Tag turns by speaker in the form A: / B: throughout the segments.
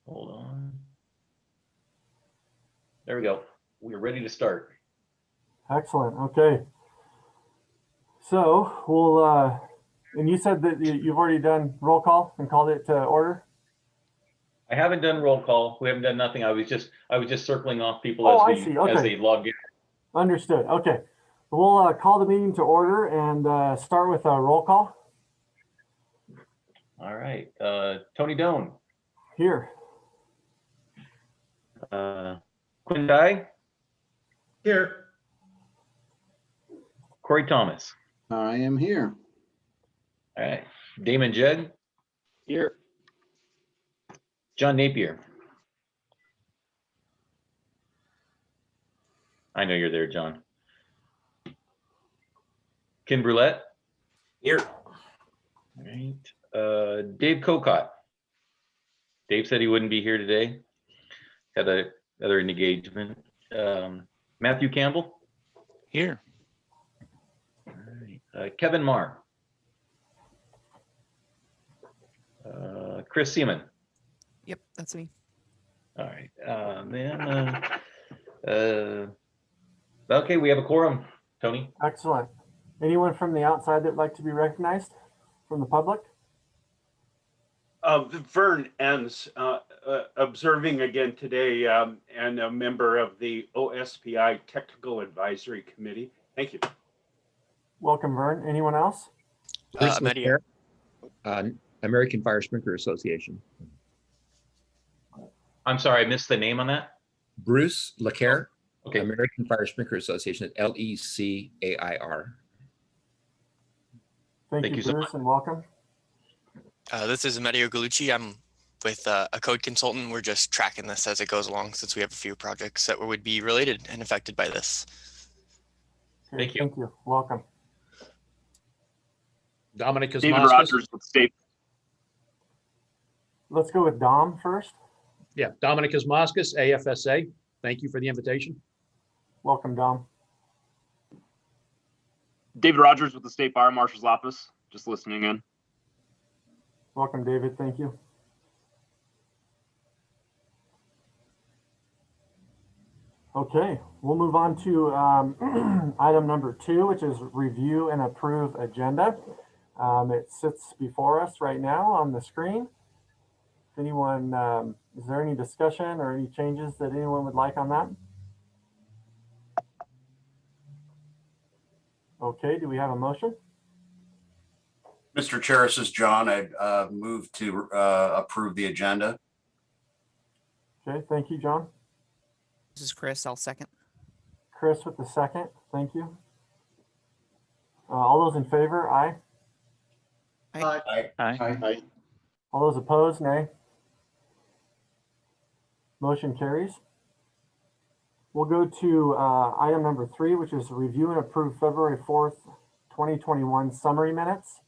A: Hold on. There we go. We're ready to start.
B: Excellent. Okay. So we'll, and you said that you've already done roll call and called it to order?
A: I haven't done roll call. We haven't done nothing. I was just circling off people as they log in.
B: Understood. Okay. We'll call the meeting to order and start with a roll call.
A: All right. Tony Doan.
B: Here.
A: Quinn Dye.
C: Here.
A: Corey Thomas.
C: I am here.
A: All right. Damon Judd.
C: Here.
A: John Napier. I know you're there, John. Ken Brulette.
C: Here.
A: All right. Dave Cocott. Dave said he wouldn't be here today. Had another engagement. Matthew Campbell.
D: Here.
A: All right. Kevin Marr. Chris Seaman.
E: Yep, that's me.
A: All right. Okay, we have a quorum, Tony.
B: Excellent. Anyone from the outside that'd like to be recognized from the public?
F: Vern Enns, observing again today, and a member of the OSPI Technical Advisory Committee. Thank you.
B: Welcome, Vern. Anyone else?
D: Maria.
G: American Fire Sprinkler Association.
A: I'm sorry, I missed the name on that.
G: Bruce LeCaire,
A: Okay.
G: American Fire Sprinkler Association, LECAIR.
B: Thank you,
A: so
B: Bruce, and welcome.
D: This is Mario Galucci. I'm with a code consultant. We're just tracking this as it goes along since we have a few projects that would be related and affected by this.
B: Okay,
A: Thank you.
B: Thank you. Welcome.
G: Dominic Kosmauskas.
F: David Rogers with State.
B: Let's go with Dom first.
H: Yeah, Dominic Kosmauskas, AFSA. Thank you for the invitation.
B: Welcome, Dom.
I: David Rogers with the State Fire Marshal's Office, just listening in.
B: Welcome, David. Thank you. Okay, we'll move on to item number 2, which is review and approve agenda. It sits before us right now on the screen. If anyone, is there any discussion or any changes that anyone would like on that? Okay, do we have a motion?
J: Mr. Chair, this is John. I move to approve the agenda.
B: Okay, thank you, John.
E: This is Chris. I'll second.
B: Chris with the second. Thank you. All those in favor, aye.
E: Aye.
J: Aye.
D: Aye.
B: All those opposed, nay. Motion carries. We'll go to item number 3, which is review and approve February 4th, 2021 summary minutes.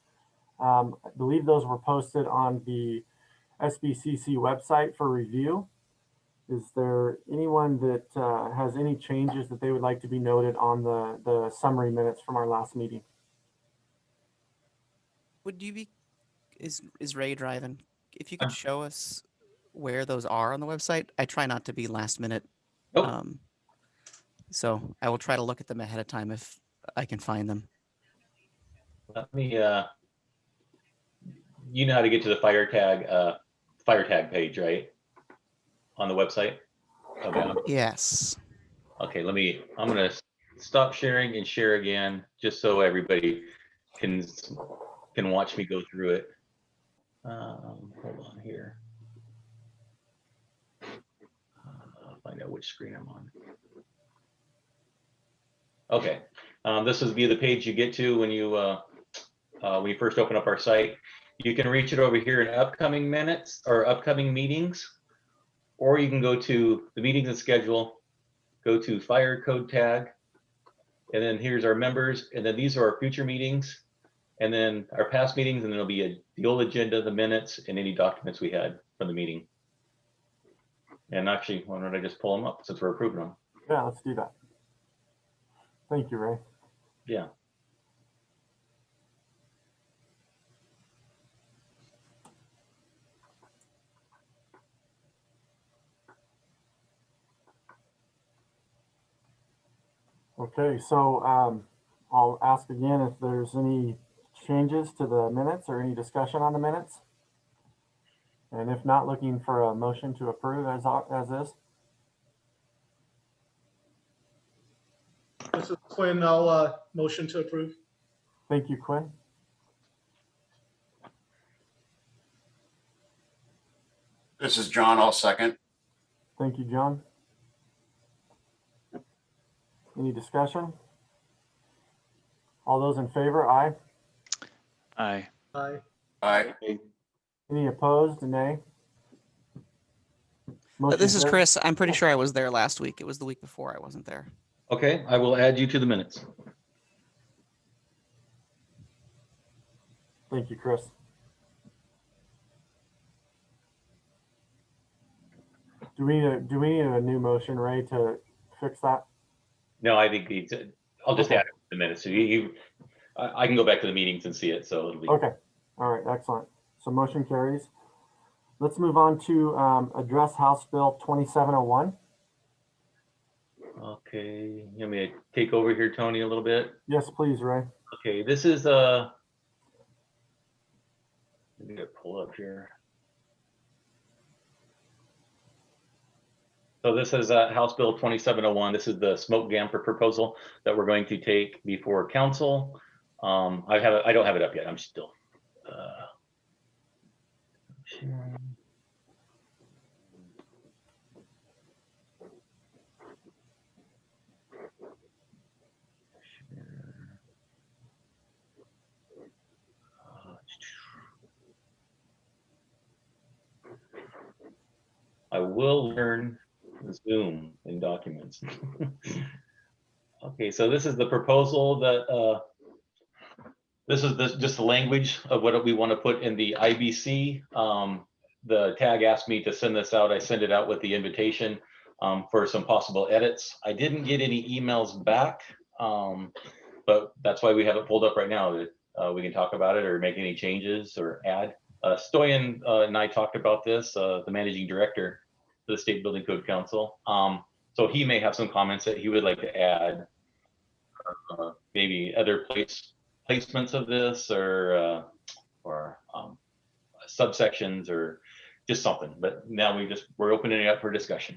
B: I believe those were posted on the SBCC website for review. Is there anyone that has any changes that they would like to be noted on the summary minutes from our last meeting?
E: Would you be, is Ray driving? If you could show us where those are on the website. I try not to be last minute.
A: Oh.
E: So I will try to look at them ahead of time if I can find them.
A: Let me, you know how to get to the fire tag page, right? On the website? Okay.
E: Yes.
A: Okay, I'm gonna stop sharing and share again, just so everybody can watch me go through it. Hold on here. I'll find out which screen I'm on. Okay, this is the page you get to when you first open up our site. You can reach it over here in upcoming minutes or upcoming meetings, or you can go to the meetings and schedule, go to fire code tag, and then here's our members, and then these are our future meetings, and then our past meetings, and then there'll be the old agenda, the minutes, and any documents we had from the meeting. And actually, why don't I just pull them up since we're approving them?
B: Yeah, let's do that. Thank you, Ray.
A: Yeah.
B: Okay, so I'll ask again if there's any changes to the minutes or any discussion on the minutes. And if not, looking for a motion to approve as is.
K: This is Quinn. I'll motion to approve.
B: Thank you, Quinn.
J: This is John. I'll second.
B: Thank you, John. Any discussion? All those in favor, aye.
C: Aye.
K: Aye.
J: Aye.
B: Any opposed, nay? Motion
E: This is
B: carries.
E: Chris. I'm pretty sure I was there last week. It was the week before I wasn't there.
A: Okay, I will add you to the minutes.
B: Thank you, Chris. Do we need a new motion, Ray, to fix that?
A: No, I think I'll just add it to the minutes. So I can go back to the meetings and see it, so it'll be.
B: Okay. All right, excellent. So motion carries. Let's move on to address House Bill 2701.
A: Okay, you want me to take over here, Tony, a little bit?
B: Yes, please, Ray.
A: Okay, this is let me get it pull up here. So this is House Bill 2701. This is the smoke damper proposal that we're going to take before council. I don't have it up yet. I'm still. I will learn Zoom in documents. Okay, so this is the proposal that this is just the language of what we want to put in the IBC. The tag asked me to send this out. I sent it out with the invitation for some possible edits. I didn't get any emails back, but that's why we have it pulled up right now. That we can talk about it or make any changes or add. Stoyan and I talked about this, the managing director for the State Building Code Council. So he may have some comments that he would like to add, maybe other placements of this or subsections or just something. But now we're opening it up for discussion.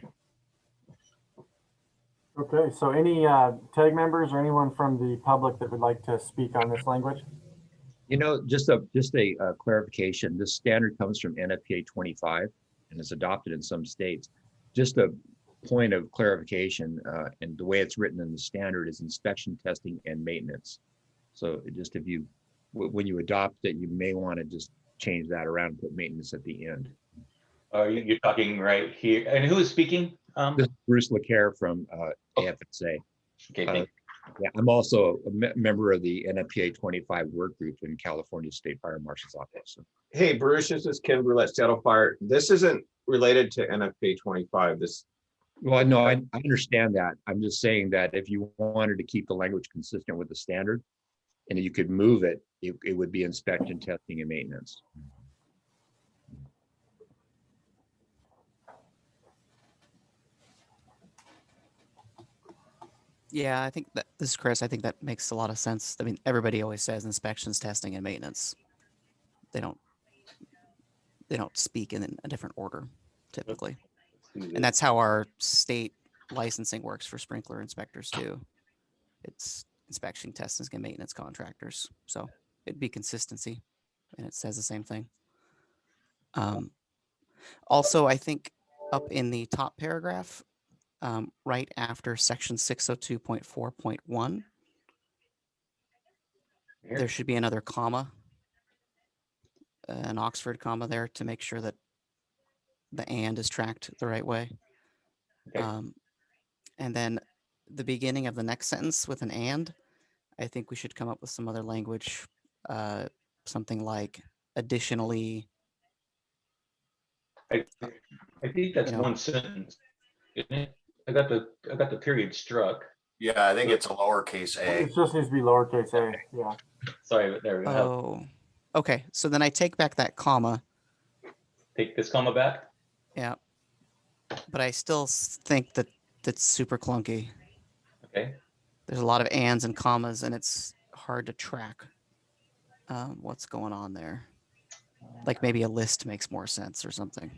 B: Okay, so any tag members or anyone from the public that would like to speak on this language?
G: You know, just a clarification. This standard comes from NFPA 25 and is adopted in some states. Just a point of clarification, and the way it's written in the standard is inspection, testing, and maintenance. So just when you adopt it, you may want to just change that around and put maintenance at the end.
A: You're talking right here. And who is speaking?
G: This is Bruce LeCaire from AFSA.
A: Okay, thank you.
G: Yeah, I'm also a member of the NFPA 25 work group in California State Fire Marshal's Office. So.
C: Hey, Bruce, this is Ken Brulette, Seattle Fire. This isn't related to NFPA 25.
G: Well, no, I understand that. I'm just saying that if you wanted to keep the language consistent with the standard and you could move it, it would be inspection, testing, and maintenance.
E: Yeah, I think that this is Chris. I think that makes a lot of sense. I mean, everybody always says inspections, testing, and maintenance. They don't speak in a different order typically. And that's how our state licensing works for sprinkler inspectors too. It's inspection, testing, and maintenance contractors. So it'd be consistency, and it says the same thing. Also, I think up in the top paragraph, right after section 602.4.1, there should be another comma, an Oxford comma there to make sure that the and is tracked the right way.
A: Okay.
E: And then the beginning of the next sentence with an and, I think we should come up with some other language, something like additionally.
A: I think that's one sentence, isn't it? I got the period struck.
J: Yeah, I think it's a lowercase a.
B: It just needs to be lowercase a, yeah.
A: Sorry, but there we go.
E: Oh, okay. So then I take back that comma.
A: Take this comma back?
E: Yeah. But I still think that that's super clunky.
A: Okay.
E: There's a lot of ands and commas, and it's hard to track what's going on there. Like maybe a list makes more sense or something.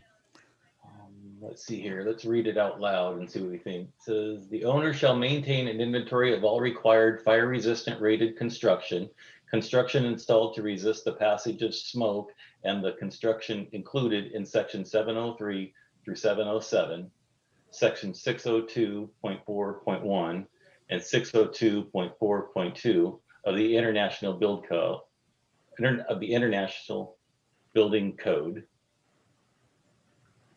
A: Let's see here. Let's read it out loud and see what we think. It says the owner shall maintain an inventory of all required fire resistant rated construction installed to resist the passage of smoke, and the construction included in section 703 through 707, section 602.4.1 and 602.4.2 of the International Building Code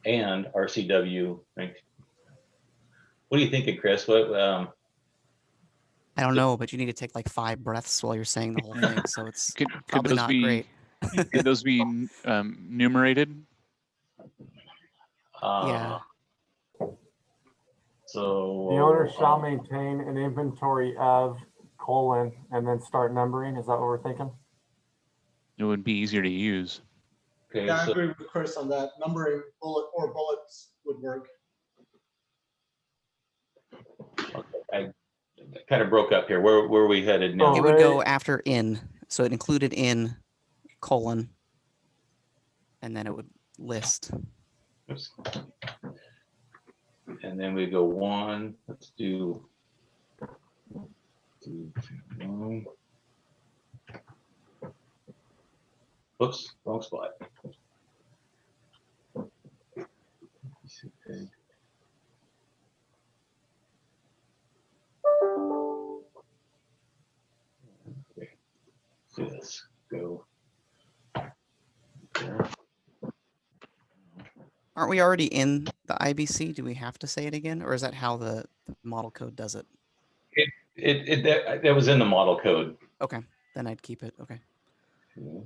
A: and RCW. What are you thinking, Chris? What?
E: I don't know, but you need to take like 5 breaths while you're saying the whole thing, so it's
L: Could
E: probably
L: those
E: not
L: be
E: great.
L: could those be numerated?
E: Yeah.
A: So
B: The owner shall maintain an inventory of colon and then start numbering. Is that what we're thinking?
L: It would be easier to use.
A: Okay,
K: Yeah, I
A: so
K: agree with Chris on that. Numbering bullets would work.
A: I kind of broke up here. Where are we headed now?
E: It would go after in, so it included in colon, and then it would list.
A: Oops. And then we go 1. Let's do 2, 3, 1. Oops, wrong spot. Okay. Do this. Go. There.
E: Aren't we already in the IBC? Do we have to say it again, or is that how the model code does it?
A: That was in the model code.
E: Okay, then I'd keep it. Okay.
A: Yeah.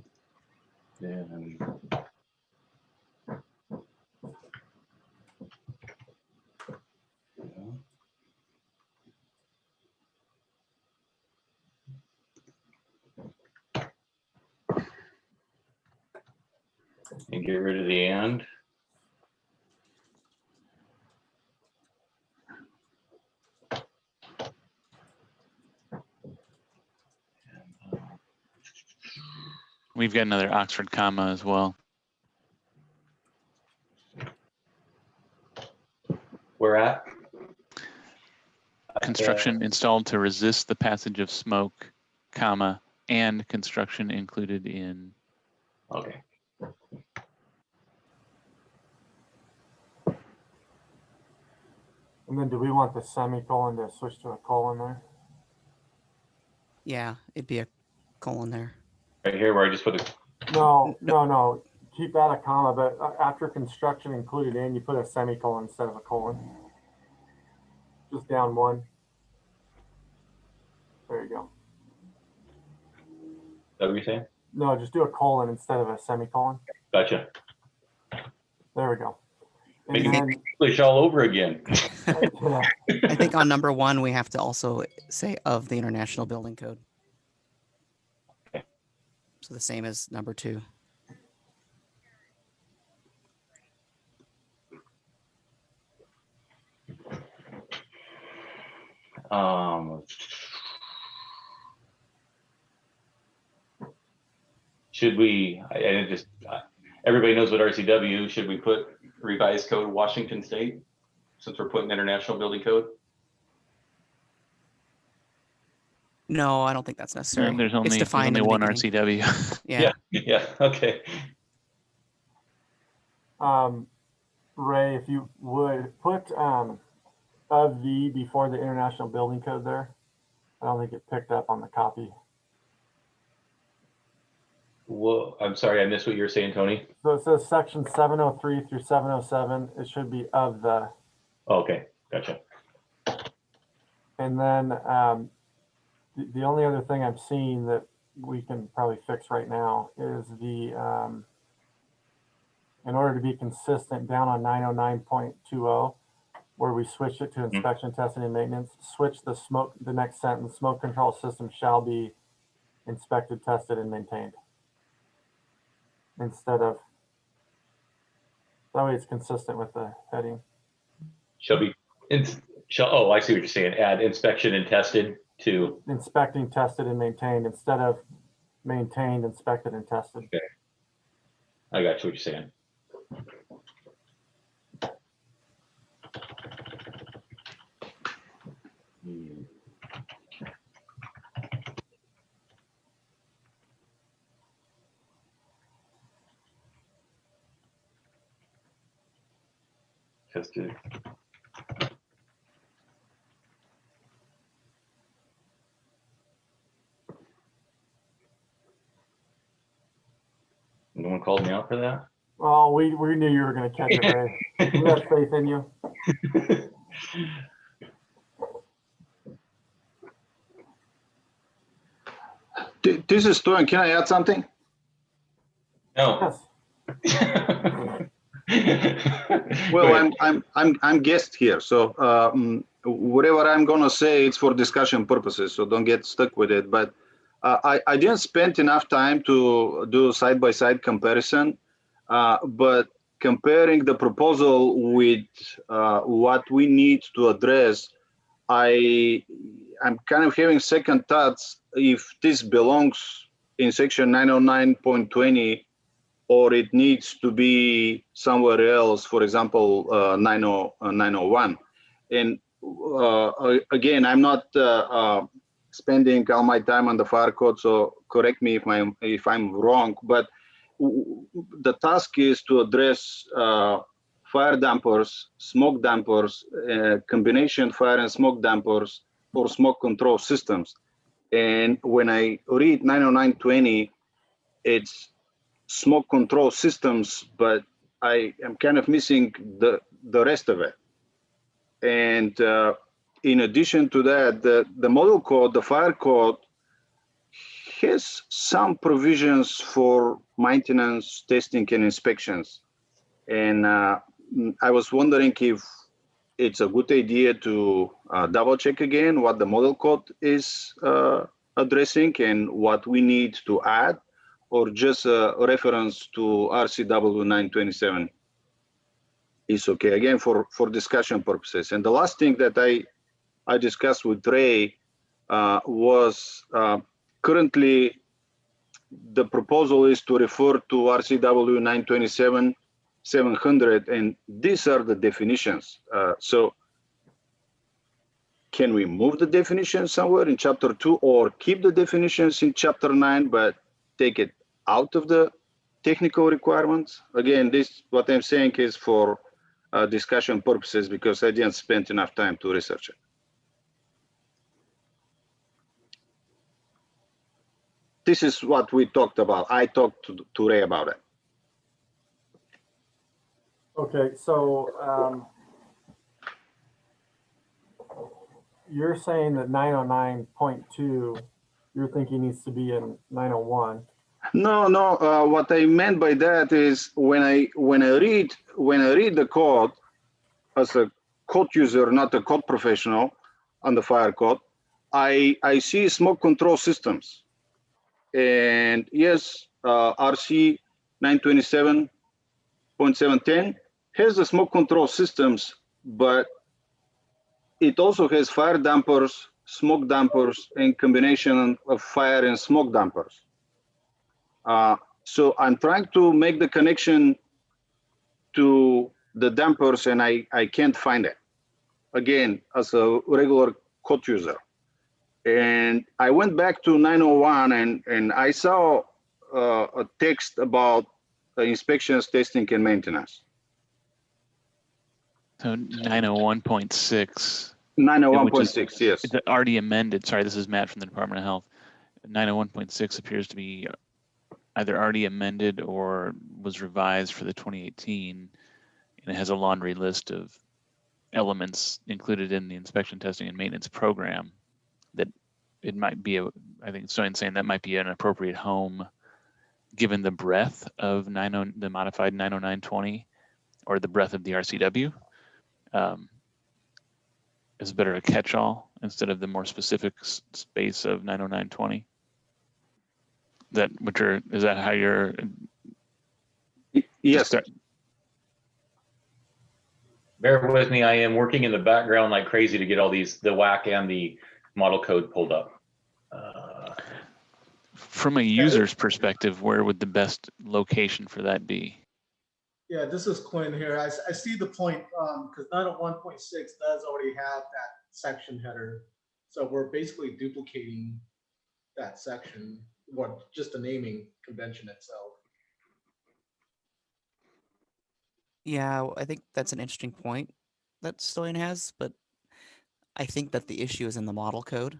A: And get rid of the and.
L: We've got another Oxford comma as well.
A: Where at?
L: Construction installed to resist the passage of smoke, comma, and construction included in.
A: Okay.
B: And then do we want the semicolon to switch to a colon there?
E: Yeah, it'd be a colon there.
A: Right here where I just put a.
B: No. Keep that a comma, but after construction included in, you put a semicolon instead of a colon. Just down 1. There you go.
A: Is that what you're saying?
B: No, just do a colon instead of a semicolon.
A: Gotcha.
B: There we go. And
A: Making
B: then,
A: English all over again.
B: yeah.
E: I think on number 1, we have to also say of the International Building Code.
A: Okay.
E: So the same as number 2.
A: Should we, everybody knows what RCW, should we put revised code Washington State since we're putting International Building Code?
E: No, I don't think that's necessary.
L: There's
E: It's defined in the
L: one
E: beginning.
L: RCW.
E: Yeah.
A: Okay.
B: Ray, if you would put of the before the International Building Code there. I don't think it picked up on the copy.
A: Well, I'm sorry, I missed what you were saying, Tony.
B: So it says section 703 through 707. It should be of the.
A: Okay, gotcha.
B: And then the only other thing I'm seeing that we can probably fix right now is the, in order to be consistent down on 909.20, where we switch it to inspection, testing, and maintenance, switch the next sentence, smoke control system shall be inspected, tested, and maintained. Instead of, that way it's consistent with the heading.
A: I see what you're saying. Add inspection and tested Two.
B: inspecting, tested, and maintained instead of maintained, inspected, and tested.
A: Okay. I got you what you're saying. Tested. No one called me out for that?
B: Oh, we knew you were going to catch it, Ray. We have faith in you.
M: This is Stoyan. Can I add something?
A: No.
M: Well, I'm guest here, so whatever I'm gonna say, it's for discussion purposes. So don't get stuck with it. But I didn't spend enough time to do side-by-side comparison. But comparing the proposal with what we need to address, I'm kind of having second thoughts if this belongs in section 909.20 or it needs to be somewhere else, for example, 901. And again, I'm not spending all my time on the fire code, so correct me if I'm wrong, but the task is to address fire dampers, smoke dampers, combination fire and smoke dampers, or smoke control systems. And when I read 909.20, it's smoke control systems, but I am kind of missing the rest of it. And in addition to that, the model code, the fire code, has some provisions for maintenance, testing, and inspections. And I was wondering if it's a good idea to double check again what the model code is addressing and what we need to add, or just a reference to RCW 927 is okay, again, for discussion purposes. And the last thing that I discussed with Ray was currently the proposal is to refer to RCW 927 700, and these are the definitions. So can we move the definitions somewhere in chapter 2 or keep the definitions in chapter 9 but take it out of the technical requirements? Again, this, what I'm saying, is for discussion purposes because I didn't spend enough time to research it. This is what we talked about. I talked to Ray about it.
B: Okay, so you're saying that 909.2, you're thinking needs to be in 901.
M: No, what I meant by that is when I read the code as a code user, not a code professional on the fire code, I see smoke control systems. And yes, RC 927.710 has the smoke control systems, but it also has fire dampers, smoke dampers, and combination of fire and smoke dampers. So I'm trying to make the connection to the dampers, and I can't find it, again, as a regular code user. And I went back to 901 and I saw a text about inspections, testing, and maintenance.
L: So 901.6.
M: 901.6, yes.
L: It's already amended. Sorry, this is Matt from the Department of Health. 901.6 appears to be either already amended or was revised for the 2018, and it has a laundry list of elements included in the inspection, testing, and maintenance program that it might be, I think Stoyan's saying that might be an appropriate home given the breadth of the modified 909.20 or the breadth of the RCW. Is better a catch-all instead of the more specific space of 909.20. Is that how you're?
M: Yes.
A: Bear with me. I am working in the background like crazy to get all these, the WAC and the model code pulled up.
L: From a user's perspective, where would the best location for that be?
K: Yeah, this is Quinn here. I see the point, because 901.6 does already have that section header. So we're basically duplicating that section, what just the naming convention itself.
E: Yeah, I think that's an interesting point that Stolian has, but I think that the issue is in the model code,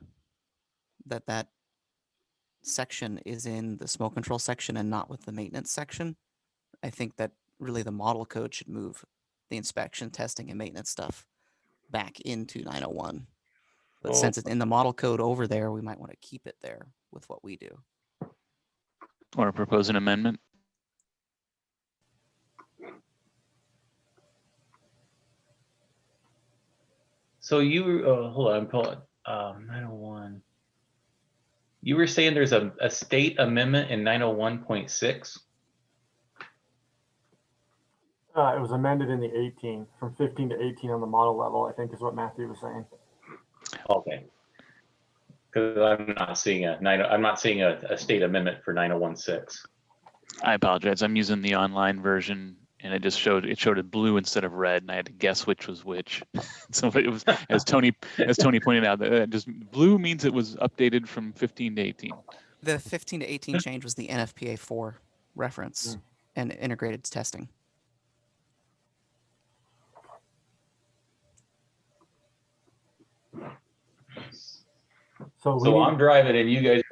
E: that section is in the smoke control section and not with the maintenance section. I think that really the model code should move the inspection, testing, and maintenance stuff back into 901. But since it's in the model code over there, we might want to keep it there with what we do.
L: Or propose an amendment?
A: So you, hold on, I'm pulling 901. You were saying there's a state amendment in 901.6?
B: It was amended in the 18, from 15 to 18 on the model level, I think is what Matthew was saying.
A: Okay. Because I'm not seeing a state amendment for 901.6.
L: I apologize. I'm using the online version, and it showed it blue instead of red, and I had to guess which was which. So it was, as Tony pointed out, that just blue means it was updated from 15 to 18.
E: The 15 to 18 change was the NFPA 4 reference and integrated testing.
A: So I'm driving and you guys,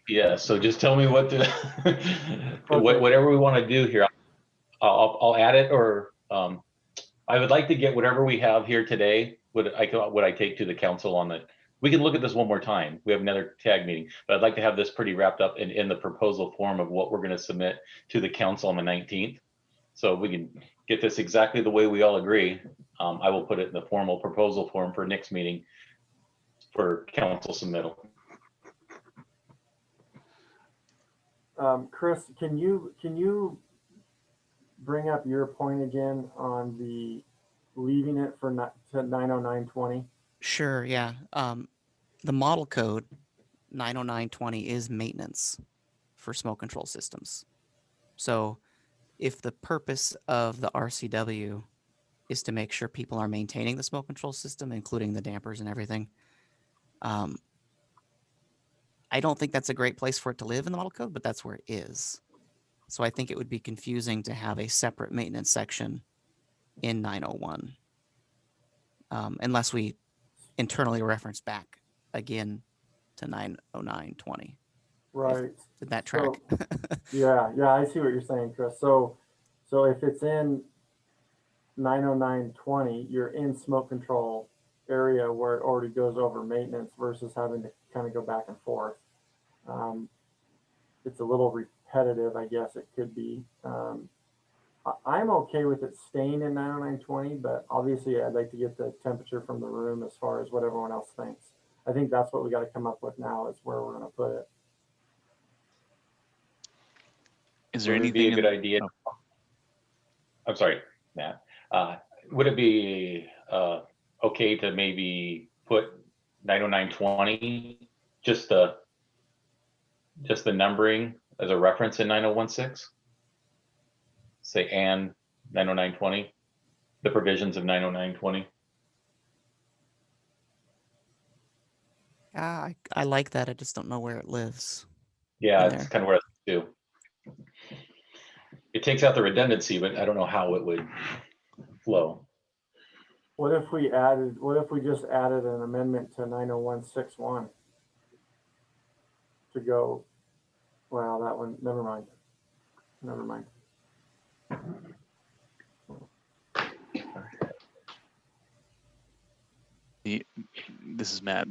A: yeah. So just tell me what to, whatever we want to do here. I'll add it, or I would like to get whatever we have here today. What I take to the council on it. We can look at this one more time. We have another tag meeting, but I'd like to have this pretty wrapped up in the proposal form of what we're going to submit to the council on the 19th. So we can get this exactly the way we all agree. I will put it in the formal proposal form for next meeting for council submittal.
B: Chris, can you bring up your point again on the leaving it for to 909.20?
E: Sure, yeah. The model code 909.20 is maintenance for smoke control systems. So if the purpose of the RCW is to make sure people are maintaining the smoke control system, including the dampers and everything, I don't think that's a great place for it to live in the model code, but that's where it is. So I think it would be confusing to have a separate maintenance section in 901, unless we internally reference back again to 909.20.
B: Right.
E: Did that track?
B: So, yeah, I see what you're saying, Chris. So if it's in 909.20, you're in smoke control area where it already goes over maintenance versus having to kind of go back and forth. It's a little repetitive, I guess it could be. I'm okay with it staying in 909.20, but obviously I'd like to get the temperature from the room as far as what everyone else thinks. I think that's what we got to come up with now is where we're going to put it.
L: Is there
A: Would it
L: anything
A: be a good idea? Oh. I'm sorry, Matt. Would it be okay to maybe put 909.20, just the numbering as a reference in 901.6? Say and 909.20, the provisions of 909.20.
E: I like that. I just don't know where it lives.
A: Yeah, it's kind of what I do. It takes out the redundancy, but I don't know how it would flow.
B: What if we just added an amendment to 901.61 to go, well, that one, never mind.
L: This is Matt.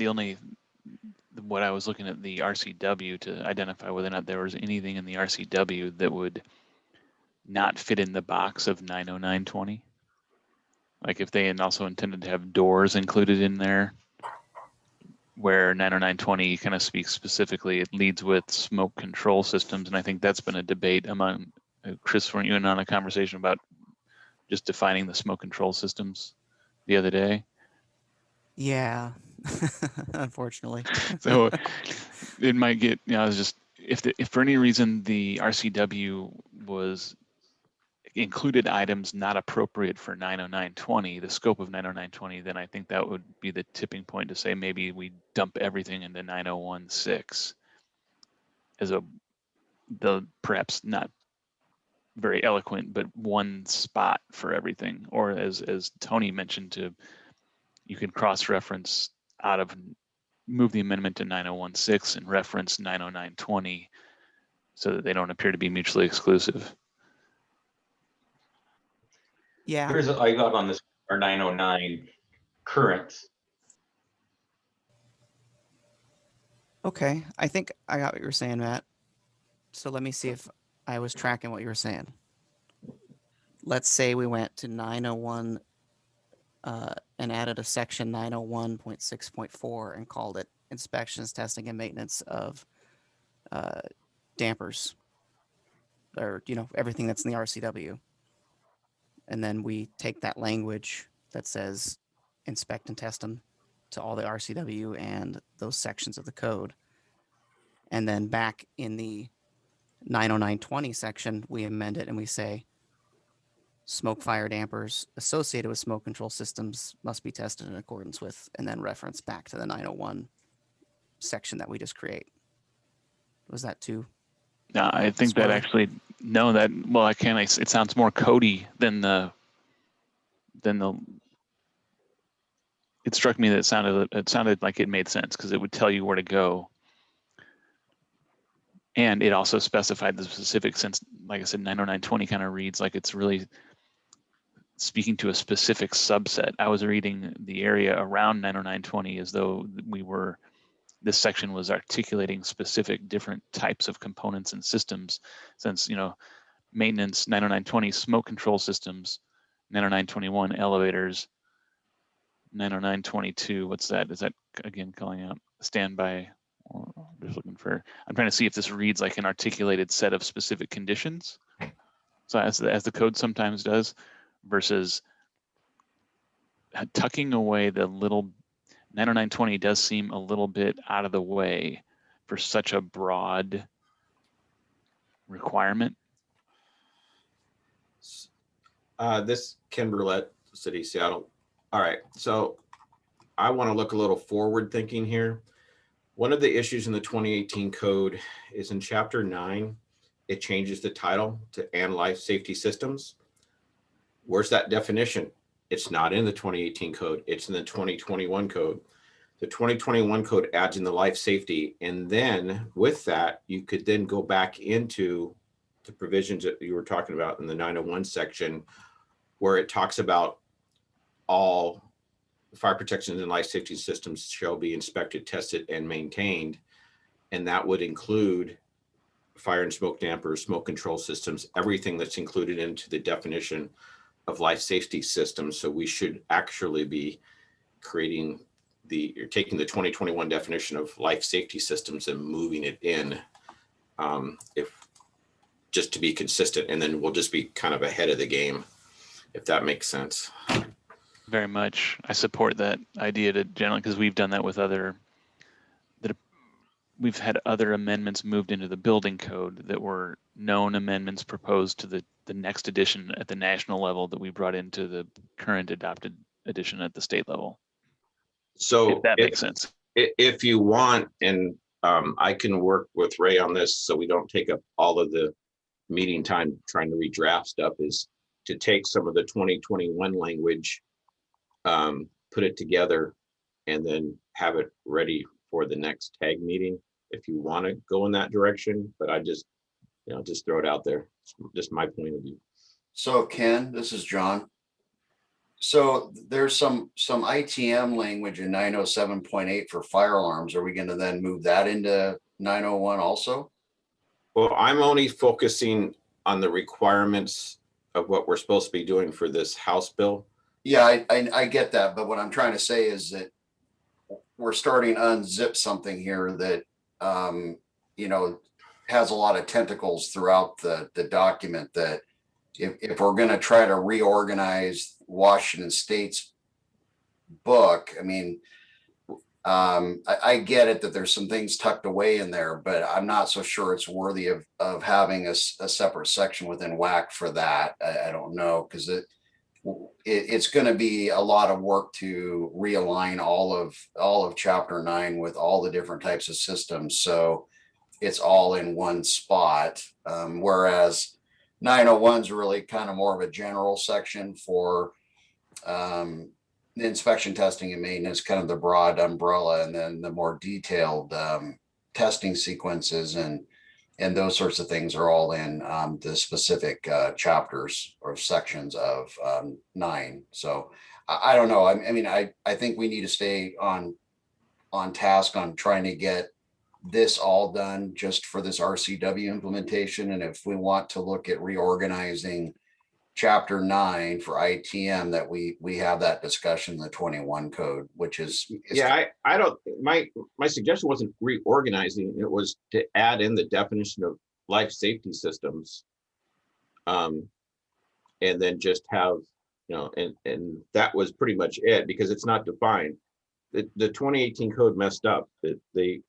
L: What I was looking at the RCW to identify whether or not there was anything in the RCW that would not fit in the box of 909.20. Like if they also intended to have doors included in there, where 909.20 kind of speaks specifically, it leads with smoke control systems. And I think that's been a debate among, Chris, weren't you in on a conversation about just defining the smoke control systems the other day?
E: Yeah, Unfortunately.
L: So it might get, it's just, if for any reason the RCW was included items not appropriate for 90920, the scope of 90920, then I think that would be the tipping point to say maybe we dump everything into 9016 as the perhaps not very eloquent, but one spot for everything. Or as Tony mentioned, you can cross-reference move the amendment to 9016 and reference 90920 so that they don't appear to be mutually exclusive.
E: Yeah.
A: Here's what I got on this, our 909 current.
E: Okay, I think I got what you were saying, Matt. So let me see if I was tracking what you were saying. Let's say we went to 901 and added a section 901.6.4 and called it inspections, testing, and maintenance of dampers, or everything that's in the RCW. And then we take that language that says inspect and test them to all the RCW and those sections of the code. And then back in the 90920 section, we amend it and we say smoke fire dampers associated with smoke control systems must be tested in accordance with, and then reference back to the 901 section that we just create. Was that too?
L: No, I think that actually, it sounds more codey than it struck me that it sounded like it made sense because it would tell you where to go. And it also specified the specific, since, like I said, 90920 kind of reads like it's really speaking to a specific subset. I was reading the area around 90920 as though this section was articulating specific different types of components and systems, since, maintenance, 90920 smoke control systems, 90921 elevators, 90922, what's that? Is that again calling out standby? Just looking for, I'm trying to see if this reads like an articulated set of specific conditions. So as the code sometimes does, versus tucking away the little 90920 does seem a little bit out of the way for such a broad requirement.
C: This Ken Brulette, City of Seattle. All right, so I want to look a little forward thinking here. One of the issues in the 2018 code is in chapter 9, it changes the title to "and life safety systems." Where's that definition? It's not in the 2018 code, it's in the 2021 code. The 2021 code adds in the life safety, and then with that, you could then go back into the provisions that you were talking about in the 901 section, where it talks about all fire protection and life safety systems shall be inspected, tested, and maintained. And that would include fire and smoke dampers, smoke control systems, everything that's included into the definition of life safety systems. So we should actually be taking the 2021 definition of life safety systems and moving it in, just to be consistent, and then we'll just be kind of ahead of the game, if that makes sense.
L: Very much. I support that idea to generally, because we've done that with we've had other amendments moved into the building code that were known amendments proposed to the next edition at the national level that we brought into the current adopted edition at the state level.
C: So
L: if that makes sense.
C: If you want, and I can work with Ray on this so we don't take up all of the meeting time trying to redraft stuff, is to take some of the 2021 language, put it together, and then have it ready for the next tag meeting if you want to go in that direction. But I just throw it out there. It's just my point of view.
J: So Ken, this is John. So there's some ITM language in 907.8 for fire alarms. Are we going to then move that into 901 also?
C: Well, I'm only focusing on the requirements of what we're supposed to be doing for this House bill.
J: Yeah, I get that. But what I'm trying to say is that we're starting to unzip something here that, has a lot of tentacles throughout the document, that if we're going to try to reorganize Washington State's book, I mean, I get it that there's some things tucked away in there, but I'm not so sure it's worthy of having a separate section within WAC for that. I don't know, because it's going to be a lot of work to realign all of chapter 9 with all the different types of systems, so it's all in one spot. Whereas 901 is really kind of more of a general section for the inspection, testing, and maintenance, kind of the broad umbrella, and then the more detailed testing sequences and those sorts of things are all in the specific chapters or sections of 9. So I don't know. I mean, I think we need to stay on task on trying to get this all done just for this RCW implementation. And if we want to look at reorganizing chapter 9 for ITM, that we have that discussion in the 21 code, which is
C: I don't, my suggestion wasn't reorganizing, it was to add in the definition of life safety systems. And then just have, and that was pretty much it, because it's not defined. The 2018 code messed up. They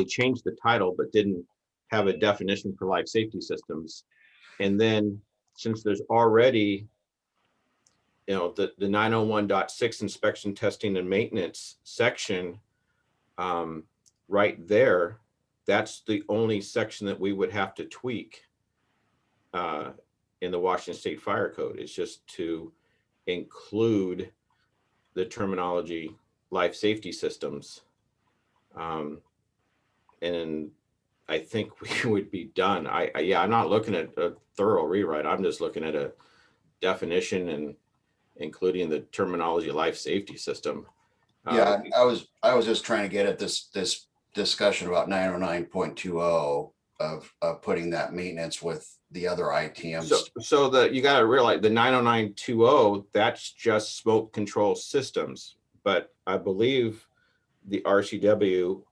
C: changed the title but didn't have a definition for life safety systems. And then since there's already, the 901.6 inspection, testing, and maintenance section right there, that's the only section that we would have to tweak in the Washington State Fire Code. Is just to include the terminology life safety systems. And I think we would be done. I'm not looking at a thorough rewrite. I'm just looking at a definition and including the terminology life safety system.
J: Yeah, I was just trying to get at this discussion about 909.20 of putting that maintenance with the other ITMs.
C: So you got to realize the 909.20, that's just smoke control systems. But I believe the RCW,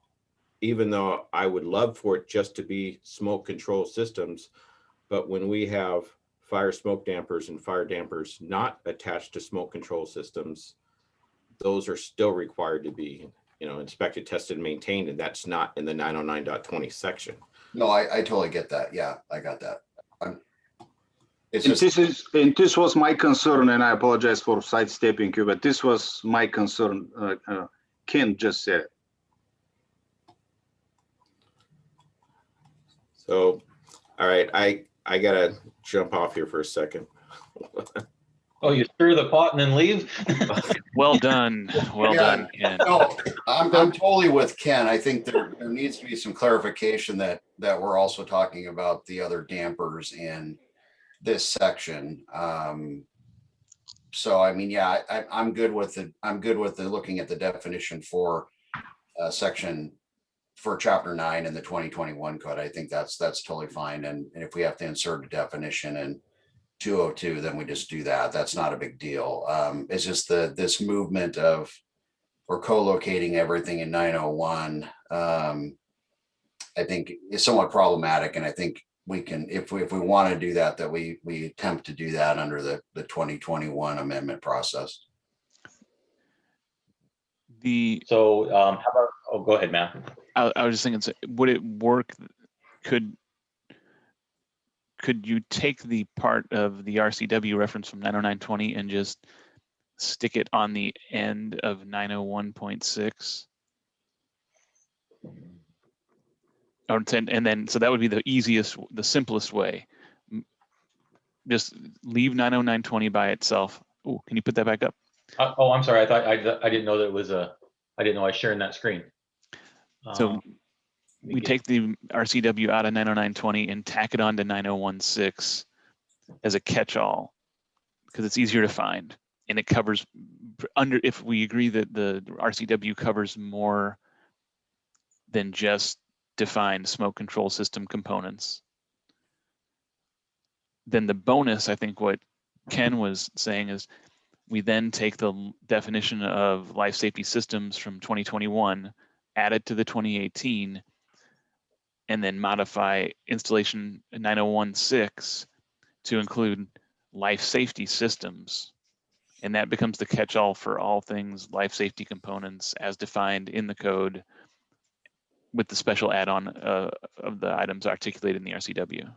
C: even though I would love for it just to be smoke control systems, but when we have fire smoke dampers and fire dampers not attached to smoke control systems, those are still required to be, inspected, tested, and maintained, and that's not in the 909.20 section.
J: No, I totally get that. Yeah, I got that.
M: This was my concern, and I apologize for sidestepping you, but this was my concern. Ken just said.
C: So, all right, I gotta jump off here for a second.
A: Oh, you stir the pot and then leave?
L: Well done. Well done, Ken.
J: No, I'm totally with Ken. I think there needs to be some clarification that we're also talking about the other dampers in this section. So I mean, yeah, I'm good with it. I'm good with looking at the definition for section for chapter 9 in the 2021 code. I think that's totally fine. And if we have to insert a definition in 202, then we just do that. That's not a big deal. It's just this movement of we're co-locating everything in 901. I think is somewhat problematic, and I think we can, if we want to do that, that we attempt to do that under the 2021 amendment process.
A: So how about, oh, go ahead, Matt.
L: I was just thinking, would it work? Could you take the part of the RCW reference from 909.20 and just stick it on the end of 901.6? And then, so that would be the easiest, the simplest way. Just leave 909.20 by itself. Oh, can you put that back up?
A: Oh, I'm sorry. I thought I didn't know that it was I didn't know I was sharing that screen.
L: So we take the RCW out of 909.20 and tack it on to 901.6 as a catch-all, because it's easier to find, and it covers if we agree that the RCW covers more than just defined smoke control system components. Then the bonus, I think what Ken was saying is we then take the definition of life safety systems from 2021, add it to the 2018, and then modify installation 901.6 to include life safety systems And that becomes the catch-all for all things life safety components as defined in the code with the special add-on of the items articulated in the RCW.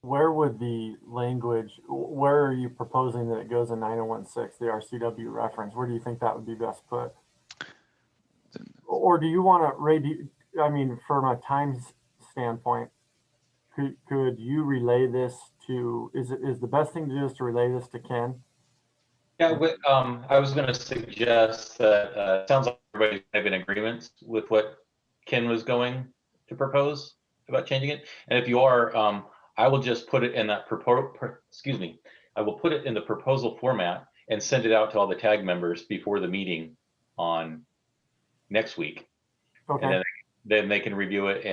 B: Where would the language, where are you proposing that it goes in 9016, the RCW reference? Where do you think that would be best put? Or do you want to, I mean, from a time standpoint, could you relay this to, is the best thing to do is to relay this to Ken?
A: Yeah, I was going to suggest that it sounds like everybody's kind of in agreement with what Ken was going to propose about changing it. And if you are, I will just put it in that I will put it in the proposal format and send it out to all the tag members before the meeting on next week.
B: Okay.
A: And then they can review it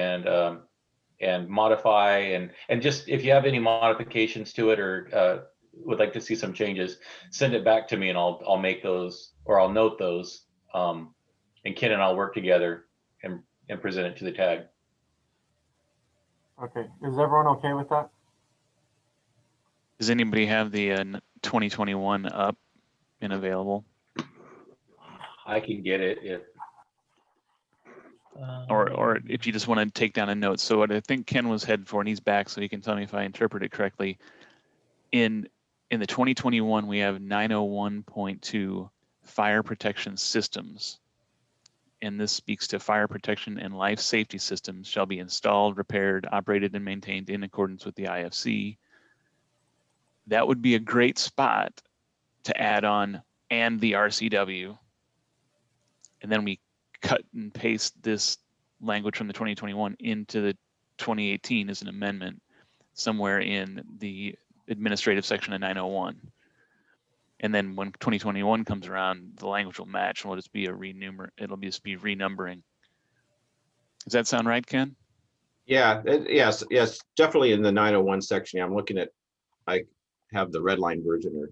A: and modify and just if you have any modifications to it or would like to see some changes, send it back to me and I'll make those or I'll note those. And Ken and I'll work together and present it to the tag.
B: Okay, is everyone okay with that?
L: Does anybody have the 2021 up and available?
A: I can get it if.
L: Or if you just want to take down a note. So what I think Ken was headed for, and he's back, so he can tell me if I interpret it correctly. In the 2021, we have 901.2 fire protection systems. And this speaks to fire protection and life safety systems shall be installed, repaired, operated, and maintained in accordance with the IFC. That would be a great spot to add on and the RCW. And then we cut and paste this language from the 2021 into the 2018 as an amendment somewhere in the administrative section of 901. And then when 2021 comes around, the language will match and it'll just be it'll just be renumbering. Does that sound right, Ken?
C: Yeah, yes, definitely in the 901 section. I'm looking at, I have the red line version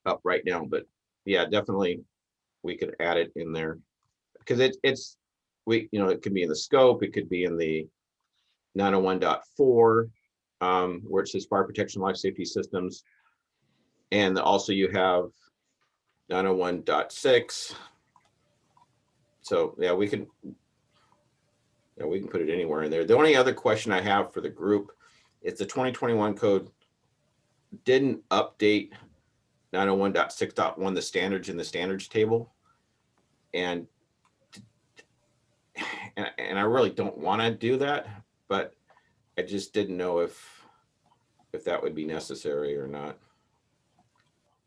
C: up right now, but yeah, definitely we could add it in there because it could be in the scope, it could be in the 901.4 where it says fire protection life safety systems. And also you have 901.6. So yeah, we can put it anywhere in there. The only other question I have for the group is the 2021 code didn't update 901.6.1, the standards in the standards table. And I really don't want to do that, but I just didn't know if that would be necessary or not.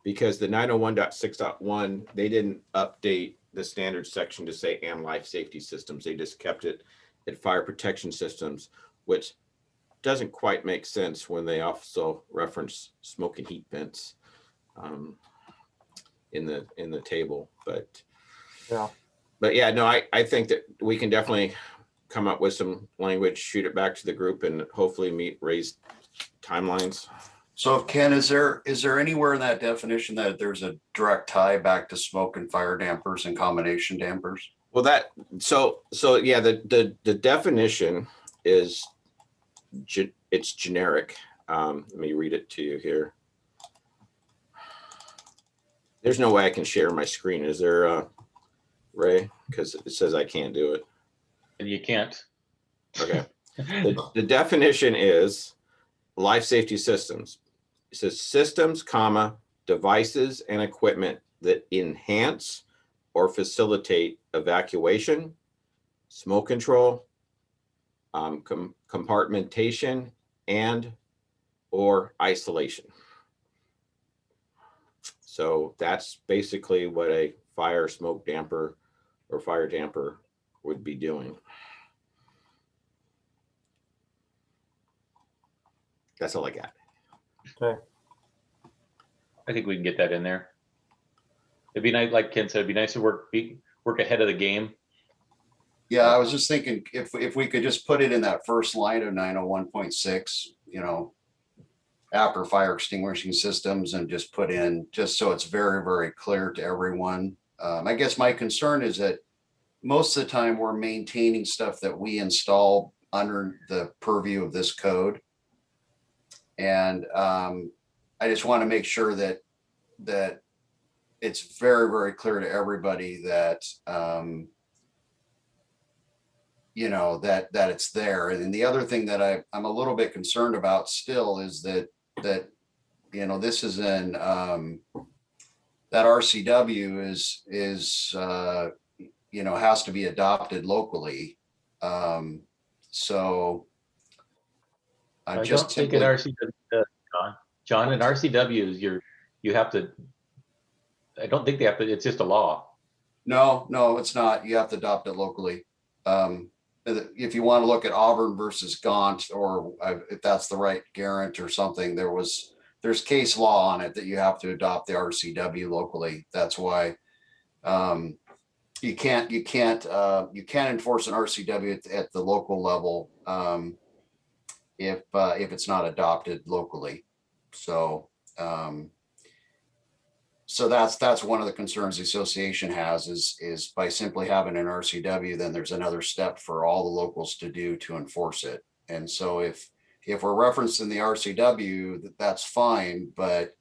C: Because the 901.6.1, they didn't update the standards section to say and life safety systems. They just kept it at fire protection systems, which doesn't quite make sense when they also reference smoke and heat vents in the table. But yeah, no, I think that we can definitely come up with some language, shoot it back to the group, and hopefully meet raised timelines.
J: So Ken, is there anywhere in that definition that there's a direct tie back to smoke and fire dampers and combination dampers?
C: Well, so yeah, the definition is it's generic. Let me read it to you here. There's no way I can share my screen. Is there, Ray? Because it says I can't do it.
A: And you can't.
C: Okay. The definition is life safety systems. It says systems, devices and equipment that enhance or facilitate evacuation, smoke control, compartmentation, and or isolation. So that's basically what a fire smoke damper or fire damper would be doing. That's all I got.
B: Okay.
A: I think we can get that in there. It'd be nice, like Ken said, it'd be nice to work ahead of the game.
J: Yeah, I was just thinking if we could just put it in that first line of 901.6, after fire extinguishing systems, and just put in, just so it's very, very clear to everyone. I guess my concern is that most of the time we're maintaining stuff that we install under the purview of this code. And I just want to make sure that it's very, very clear to everybody that you know, that it's there. And then the other thing that I'm a little bit concerned about still is that you know, this is in that RCW is you know, has to be adopted locally. So
A: I
J: I'm
A: don't
J: just
A: think in
J: simply,
A: RCW, John, in RCWs, you have to, I don't think they have to, it's just a law.
J: no, it's not. You have to adopt it locally. If you want to look at Auburn versus Gaunt, or if that's the right Garant or something, there's case law on it that you have to adopt the RCW locally. That's why you can't enforce an RCW at the local level if it's not adopted locally. So so that's one of the concerns the association has is by simply having an RCW, then there's another step for all the locals to do to enforce it. And so if we're referencing the RCW, that's fine, but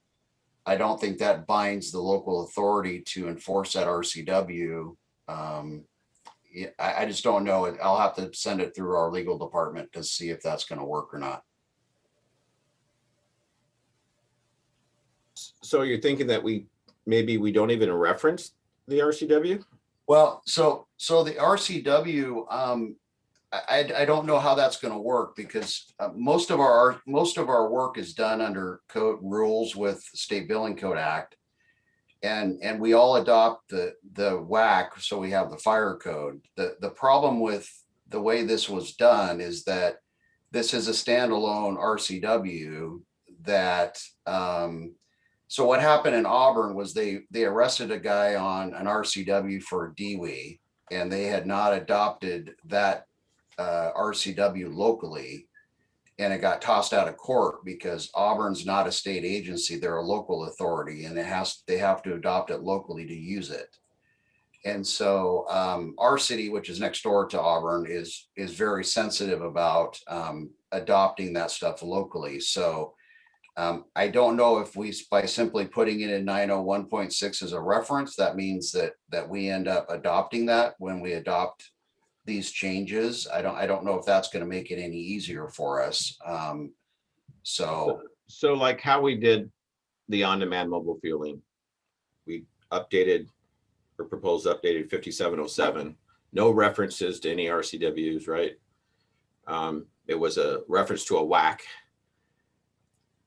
J: I don't think that binds the local authority to enforce that RCW. I just don't know. I'll have to send it through our legal department to see if that's going to work or not.
C: So you're thinking that maybe we don't even reference the RCW?
J: Well, so the RCW, I don't know how that's going to work, because most of our work is done under code rules with State Billing Code Act, and we all adopt the WAC, so we have the fire code. The problem with the way this was done is that this is a standalone RCW that so what happened in Auburn was they arrested a guy on an RCW for DWI, and they had not adopted that RCW locally, and it got tossed out of court because Auburn's not a state agency; they're a local authority, and they have to adopt it locally to use it. And so our city, which is next door to Auburn, is very sensitive about adopting that stuff locally. So I don't know if by simply putting it in 901.6 as a reference, that means that we end up adopting that when we adopt these changes. I don't know if that's going to make it any easier for us. So
C: like how we did the on-demand mobile fueling, we updated or proposed updated 5707, no references to any RCWs, right? It was a reference to a WAC.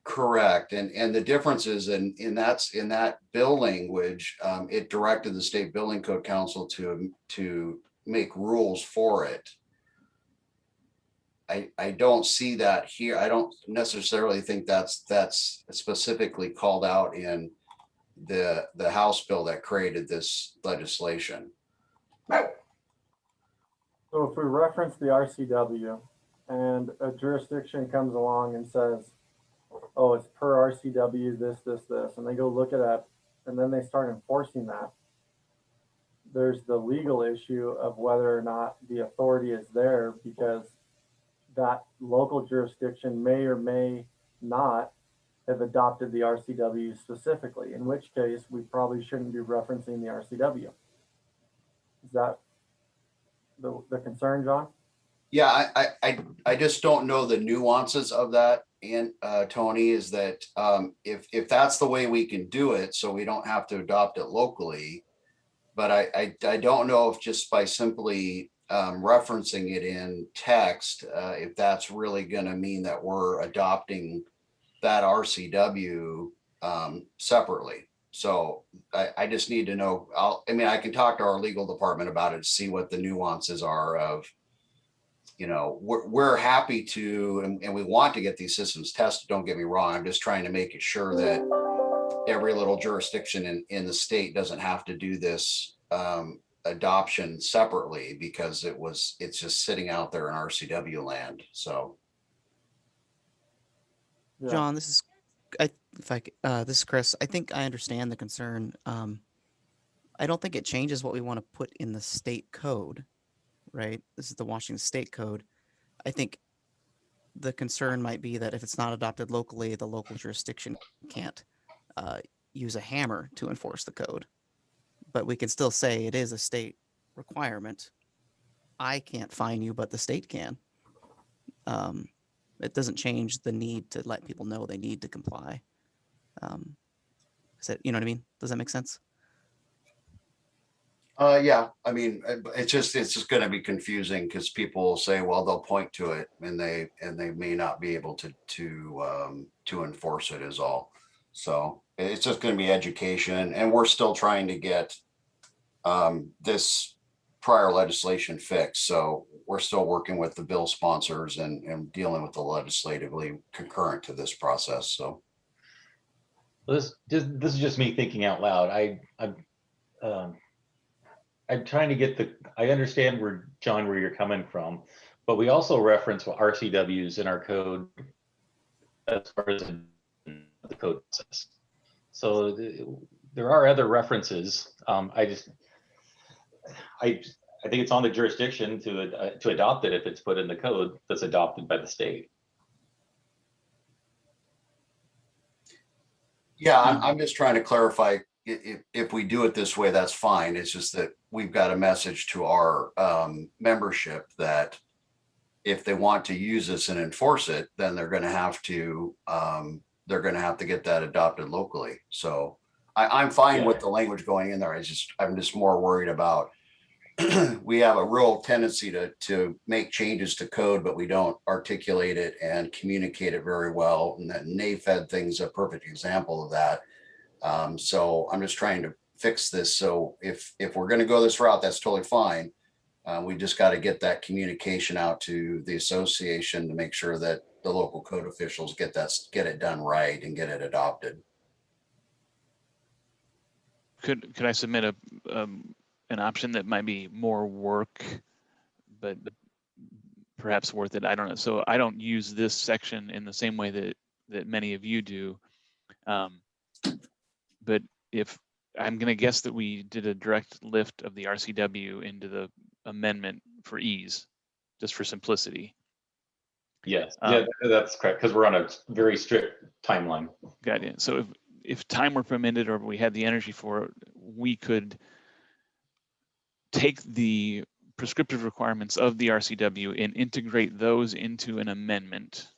J: Correct. And the difference is in that bill language, it directed the State Billing Code Council to make rules for it. I don't see that here. I don't necessarily think that's specifically called out in the House bill that created this legislation.
B: So if we reference the RCW and a jurisdiction comes along and says, oh, it's per RCW, this, and they go look at that, and then they start enforcing that, there's the legal issue of whether or not the authority is there, because that local jurisdiction may or may not have adopted the RCW specifically, in which case we probably shouldn't be referencing the RCW. Is that the concern, John?
J: Yeah, I just don't know the nuances of that. And Tony, is that if that's the way we can do it, so we don't have to adopt it locally, but I don't know if just by simply referencing it in text, if that's really going to mean that we're adopting that RCW separately. So I just need to know. I can talk to our legal department about it to see what the nuances are of, you know, we're happy to, and we want to get these systems tested. Don't get me wrong. I'm just trying to make it sure that every little jurisdiction in the state doesn't have to do this adoption separately, because it's just sitting out there in RCW land. So.
B: Yeah.
E: John, this is Chris. I think I understand the concern. I don't think it changes what we want to put in the state code, right? This is the Washington State Code. I think the concern might be that if it's not adopted locally, the local jurisdiction can't use a hammer to enforce the code. But we can still say it is a state requirement. I can't fine you, but the state can. It doesn't change the need to let people know they need to comply. Is that, you know what I mean? Does that make sense?
J: Yeah, I mean, it's just going to be confusing because people will say, well, they'll point to it and they may not be able to enforce it is all. So it's just going to be education, and we're still trying to get this prior legislation fixed. So we're still working with the bill sponsors and dealing with the legislatively concurrent to this process. So
A: this is just me thinking out loud. I'm trying to get I understand where, John, where you're coming from, but we also reference RCWs in our code as far as the code says. So there are other references. I think it's on the jurisdiction to adopt it if it's put in the code that's adopted by the state.
J: yeah, I'm just trying to clarify. If we do it this way, that's fine. It's just that we've got a message to our membership that if they want to use this and enforce it, then they're going to have to get that adopted locally. So I'm fine with the language going in there. I'm just more worried about we have a real tendency to make changes to code, but we don't articulate it and communicate it very well. And that NAFED thing's a perfect example of that. So I'm just trying to fix this. So if we're going to go this route, that's totally fine. We just got to get that communication out to the association to make sure that the local code officials get it done right and get it adopted.
L: Could I submit an option that might be more work, but perhaps worth it? I don't know. So I don't use this section in the same way that many of you do. But if I'm going to guess that we did a direct lift of the RCW into the amendment for ease, just for simplicity.
A: Yes, yeah, that's correct, because we're on a very strict timeline.
L: Got it. So if time were permitted or we had the energy for it, we could take the prescriptive requirements of the RCW and integrate those into an amendment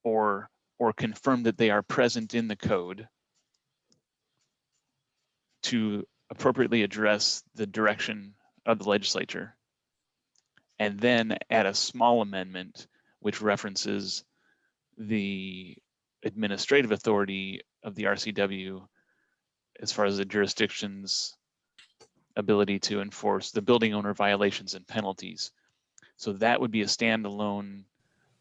L: or confirm that they are present in the code to appropriately address the direction of the legislature, and then add a small amendment which references the administrative authority of the RCW as far as the jurisdiction's ability to enforce the building owner violations and penalties. So that would be a standalone,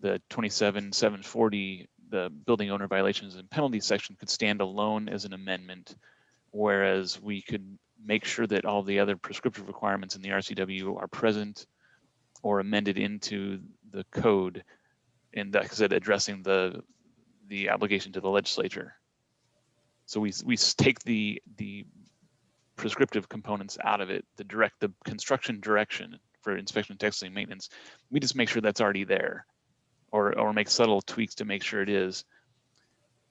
L: the 27.740, the building owner violations and penalties section could stand alone as an amendment, whereas we could make sure that all the other prescriptive requirements in the RCW are present or amended into the code, and that is addressing the obligation to the legislature. So we take the prescriptive components out of it, the construction direction for inspection, testing, maintenance. We just make sure that's already there, or make subtle tweaks to make sure it is,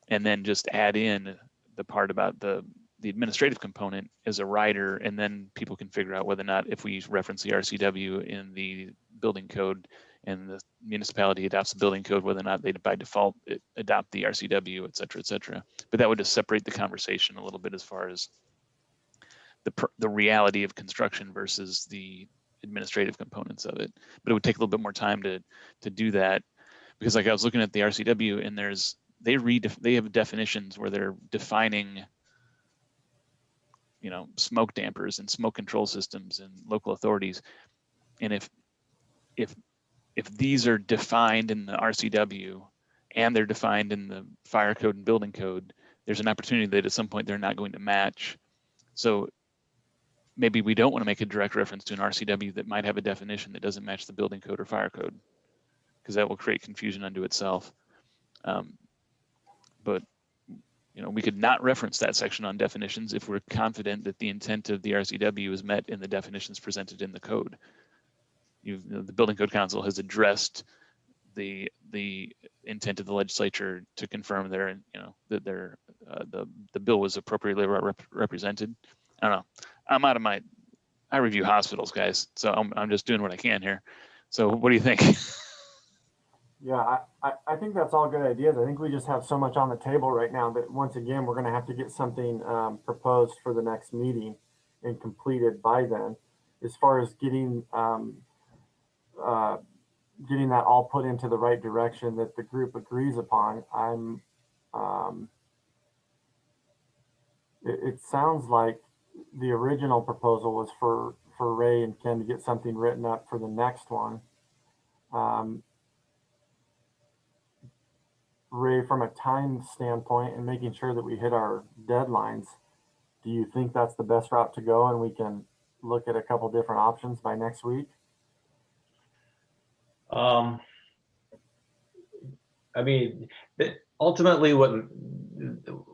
L: and then just add in the part about the administrative component as a rider, and then people can figure out whether or not, if we reference the RCW in the building code and the municipality adopts the building code, whether or not they by default adopt the RCW, et cetera, et cetera. But that would just separate the conversation a little bit as far as the reality of construction versus the administrative components of it. But it would take a little bit more time to do that, because like I was looking at the RCW, and they have definitions where they're defining, you know, smoke dampers and smoke control systems and local authorities. And if these are defined in the RCW and they're defined in the fire code and building code, there's an opportunity that at some point they're not going to match. So maybe we don't want to make a direct reference to an RCW that might have a definition that doesn't match the building code or fire code, because that will create confusion unto itself. But we could not reference that section on definitions if we're confident that the intent of the RCW is met in the definitions presented in the code. The Building Code Council has addressed the intent of the legislature to confirm that the bill was appropriately represented. I don't know. I'm out of I review hospitals, guys, so I'm just doing what I can here. So what do you think?
B: Yeah, I think that's all good ideas. I think we just have so much on the table right now that once again, we're going to have to get something proposed for the next meeting and completed by then. As far as getting that all put into the right direction that the group agrees upon, it sounds like the original proposal was for Ray and Ken to get something written up for the next one. Ray, from a time standpoint and making sure that we hit our deadlines, do you think that's the best route to go and we can look at a couple different options by next week?
A: I mean, ultimately what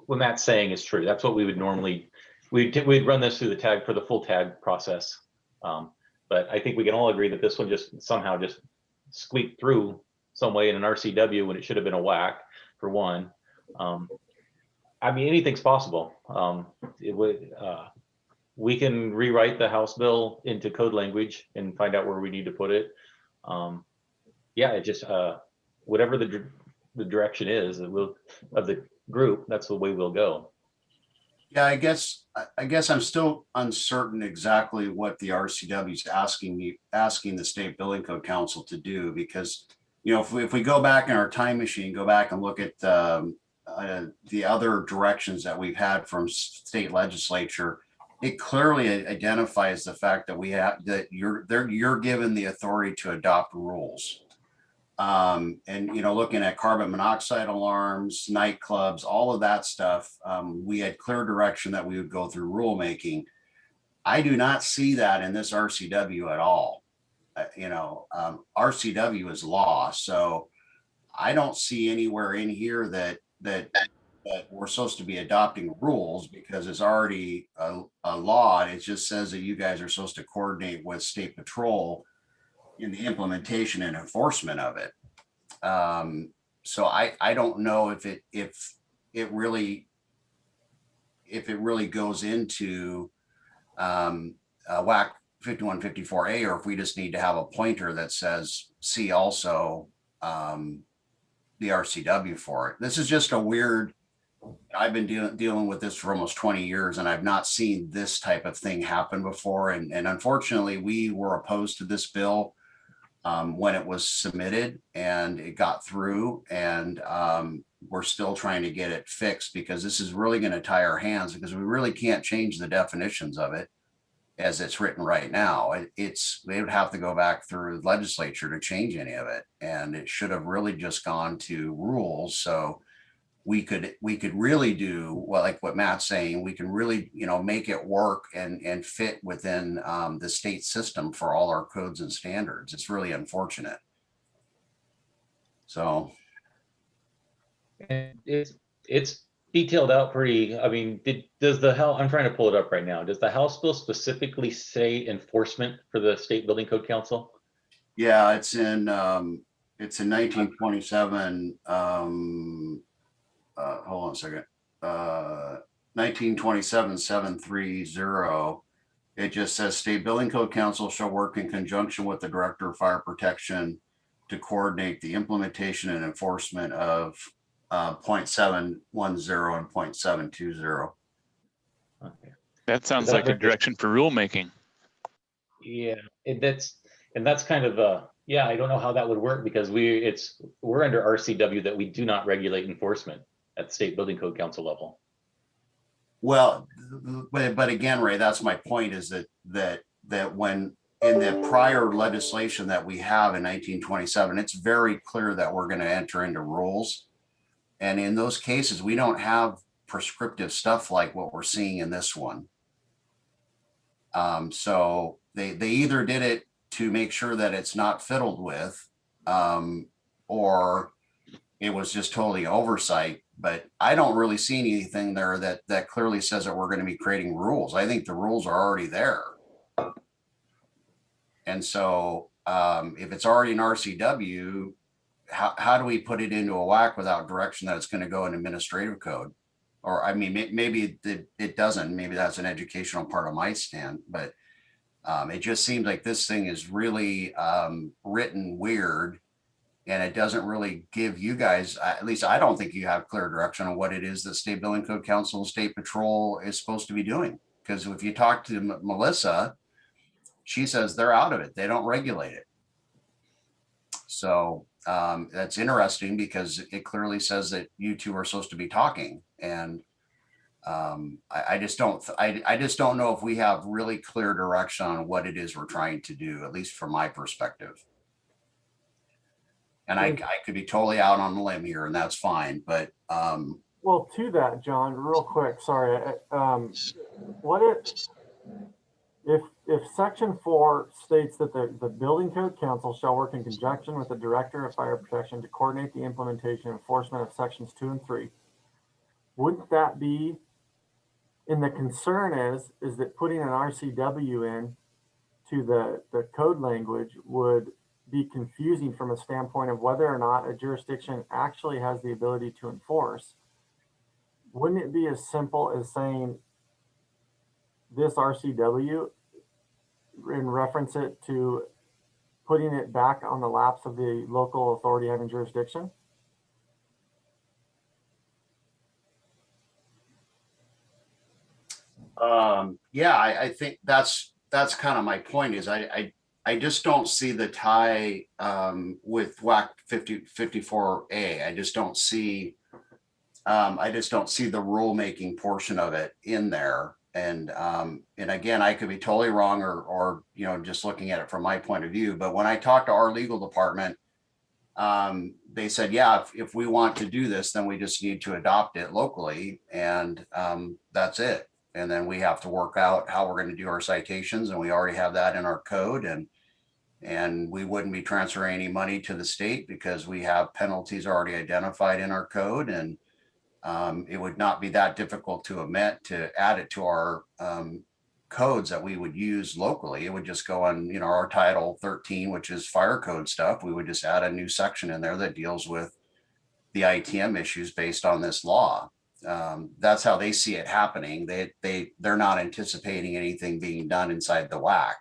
A: Matt's saying is true. That's what we would normally, we'd run this through the tag for the full tag process. But I think we can all agree that this one just somehow just squeaked through some way in an RCW when it should have been a WAC, for one. I mean, anything's possible. We can rewrite the House bill into code language and find out where we need to put it. Yeah, it just whatever the direction is of the group, that's the way we'll go.
J: Yeah, I guess I'm still uncertain exactly what the RCW is asking the State Building Code Council to do, because if we go back in our time machine, go back and look at the other directions that we've had from state legislature, it clearly identifies the fact that you're given the authority to adopt rules. And looking at carbon monoxide alarms, nightclubs, all of that stuff, we had clear direction that we would go through rulemaking. I do not see that in this RCW at all. RCW is law, so I don't see anywhere in here that we're supposed to be adopting rules, because it's already a law. It just says that you guys are supposed to coordinate with State Patrol in the implementation and enforcement of it. So I don't know if it really goes into WAC 5154A, or if we just need to have a pointer that says see also the RCW for it. This is just a weird, I've been dealing with this for almost 20 years, and I've not seen this type of thing happen before. And unfortunately, we were opposed to this bill when it was submitted, and it got through, and we're still trying to get it fixed, because this is really going to tie our hands, because we really can't change the definitions of it as it's written right now. They would have to go back through the legislature to change any of it, and it should have really just gone to rules. So we could really do like what Matt's saying. We can really make it work and fit within the state system for all our codes and standards. It's really unfortunate. So
A: it's detailed out pretty. I mean, does the House, I'm trying to pull it up right now, does the House bill specifically say enforcement for the State Building Code Council?
J: Yeah, it's in 1927. Hold on a second. 1927-730. It just says State Building Code Council shall work in conjunction with the Director of Fire Protection to coordinate the implementation and enforcement of 0.710 and 0.720.
A: Okay.
L: That sounds like a direction for rulemaking.
A: Yeah, that's kind of yeah, I don't know how that would work, because we're under RCW that we do not regulate enforcement at the State Building Code Council level.
J: Well, but again, Ray, that's my point, is that when in the prior legislation that we have in 1927, it's very clear that we're going to enter into rules. And in those cases, we don't have prescriptive stuff like what we're seeing in this one. So they either did it to make sure that it's not fiddled with, or it was just totally oversight. but I don't really see anything there that clearly says that we're going to be creating rules. I think the rules are already there. And so if it's already an RCW, how do we put it into a WAC without direction that it's going to go in administrative code? Or, I mean, maybe it doesn't. Maybe that's an educational part of my stand, but it just seems like this thing is really written weird, and it doesn't really give you guys, at least I don't think you have clear direction on what it is that State Building Code Council and State Patrol is supposed to be doing. Because if you talk to Melissa, she says they're out of it. They don't regulate it. So that's interesting because it clearly says that you two are supposed to be talking. And I just don't know if we have really clear direction on what it is we're trying to do, at least from my perspective. And I could be totally out on a limb here, and that's fine. But
B: well, to that, John, real quick, sorry. If Section 4 states that the Building Code Council shall work in conjunction with the Director of Fire Protection to coordinate the implementation and enforcement of Sections 2 and 3, wouldn't that be? And the concern is that putting an RCW in to the code language would be confusing from a standpoint of whether or not a jurisdiction actually has the ability to enforce. Wouldn't it be as simple as saying this RCW and reference it to putting it back on the laps of the local authority having jurisdiction?
J: Yeah, I think that's kind of my point is I just don't see the tie with WAC 54A. I just don't see the rulemaking portion of it in there. And again, I could be totally wrong or just looking at it from my point of view. But when I talked to our legal department, they said, yeah, if we want to do this, then we just need to adopt it locally, and that's it. And then we have to work out how we're going to do our citations, and we already have that in our code. And we wouldn't be transferring any money to the state because we have penalties already identified in our code, and it would not be that difficult to add it to our codes that we would use locally. It would just go on, our Title 13, which is fire code stuff. We would just add a new section in there that deals with the ITM issues based on this law. That's how they see it happening. They're not anticipating anything being done inside the WAC.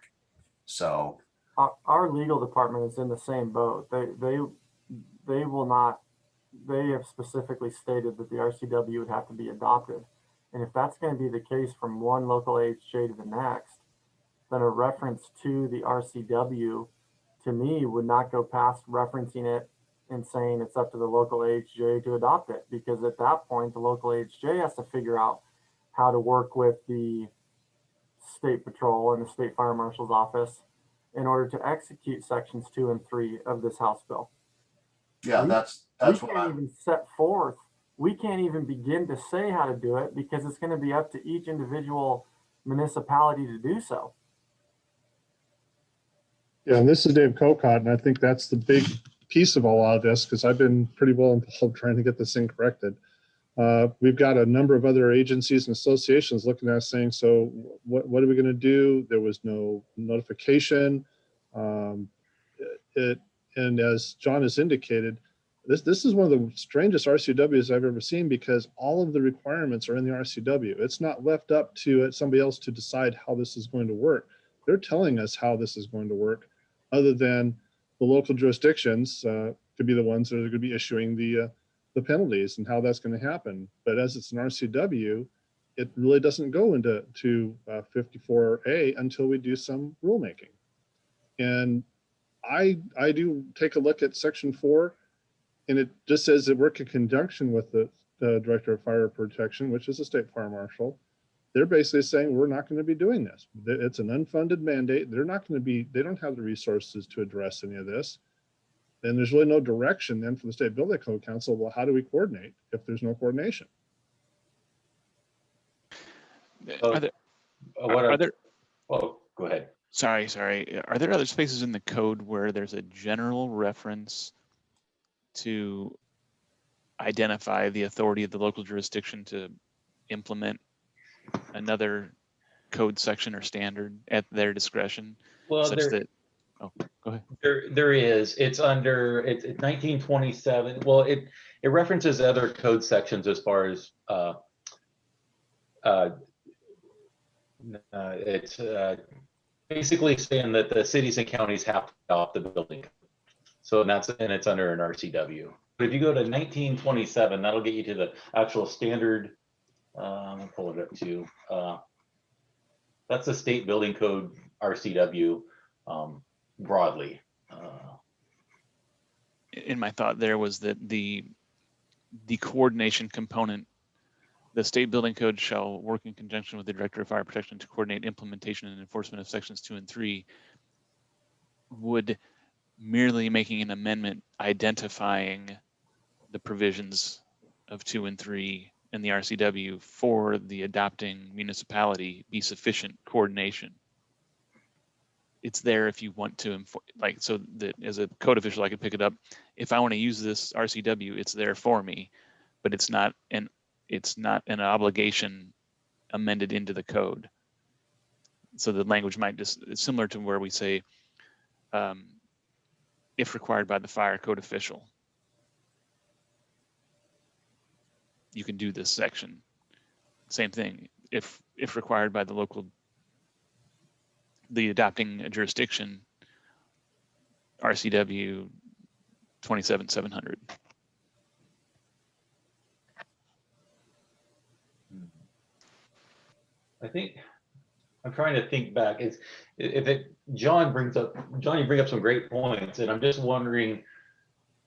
J: So
B: our legal department is in the same boat. They will not. They have specifically stated that the RCW would have to be adopted. And if that's going to be the case from one local AHJ to the next, then a reference to the RCW to me would not go past referencing it and saying it's up to the local AHJ to adopt it. Because at that point, the local AHJ has to figure out how to work with the State Patrol and the State Fire Marshal's office in order to execute sections 2 and 3 of this House bill.
J: Yeah,
B: we can't even set forth. We can't even begin to say how to do it because it's going to be up to each individual municipality to do so.
N: Yeah, and this is Dave Cocott, and I think that's the big piece of all of this because I've been pretty well involved trying to get this thing corrected. We've got a number of other agencies and associations looking at us saying, so what are we going to do? There was no notification. And as John has indicated, this is one of the strangest RCWs I've ever seen because all of the requirements are in the RCW. It's not left up to somebody else to decide how this is going to work. They're telling us how this is going to work, other than the local jurisdictions could be the ones that are going to be issuing the penalties and how that's going to happen. But as it's an RCW, it really doesn't go into 54A until we do some rulemaking. And I do take a look at Section 4, and it just says that work in conjunction with the Director of Fire Protection, which is the State Fire Marshal. They're basically saying we're not going to be doing this. It's an unfunded mandate. They don't have the resources to address any of this. And there's really no direction then for the State Building Code Council. Well, how do we coordinate if there's no coordination?
L: Are there,
A: oh, go ahead.
L: Sorry. Are there other spaces in the code where there's a general reference to identify the authority of the local jurisdiction to implement another code section or standard at their discretion,
A: Well,
L: such that, oh, go ahead.
A: there is, it's 1927. Well, it references other code sections as far as, it's basically saying that the cities and counties have to adopt the building code. So and it's under an RCW. But if you go to 1927, that'll get you to the actual standard. I'll pull it up too. That's the state building code RCW broadly.
L: In my thought there was that the coordination component, the state building code shall work in conjunction with the director of fire protection to coordinate implementation and enforcement of sections 2 and 3, would merely making an amendment identifying the provisions of 2 and 3 in the RCW for the adopting municipality be sufficient coordination. It's there if you want to, like, so that as a code official, I could pick it up. If I want to use this RCW, it's there for me, but it's not an obligation amended into the code. So the language might just, it's similar to where we say, if required by the fire code official, you can do this section. Same thing, if required by the adopting jurisdiction, RCW 27700.
A: I think I'm trying to think back. John, you bring up some great points, and I'm just wondering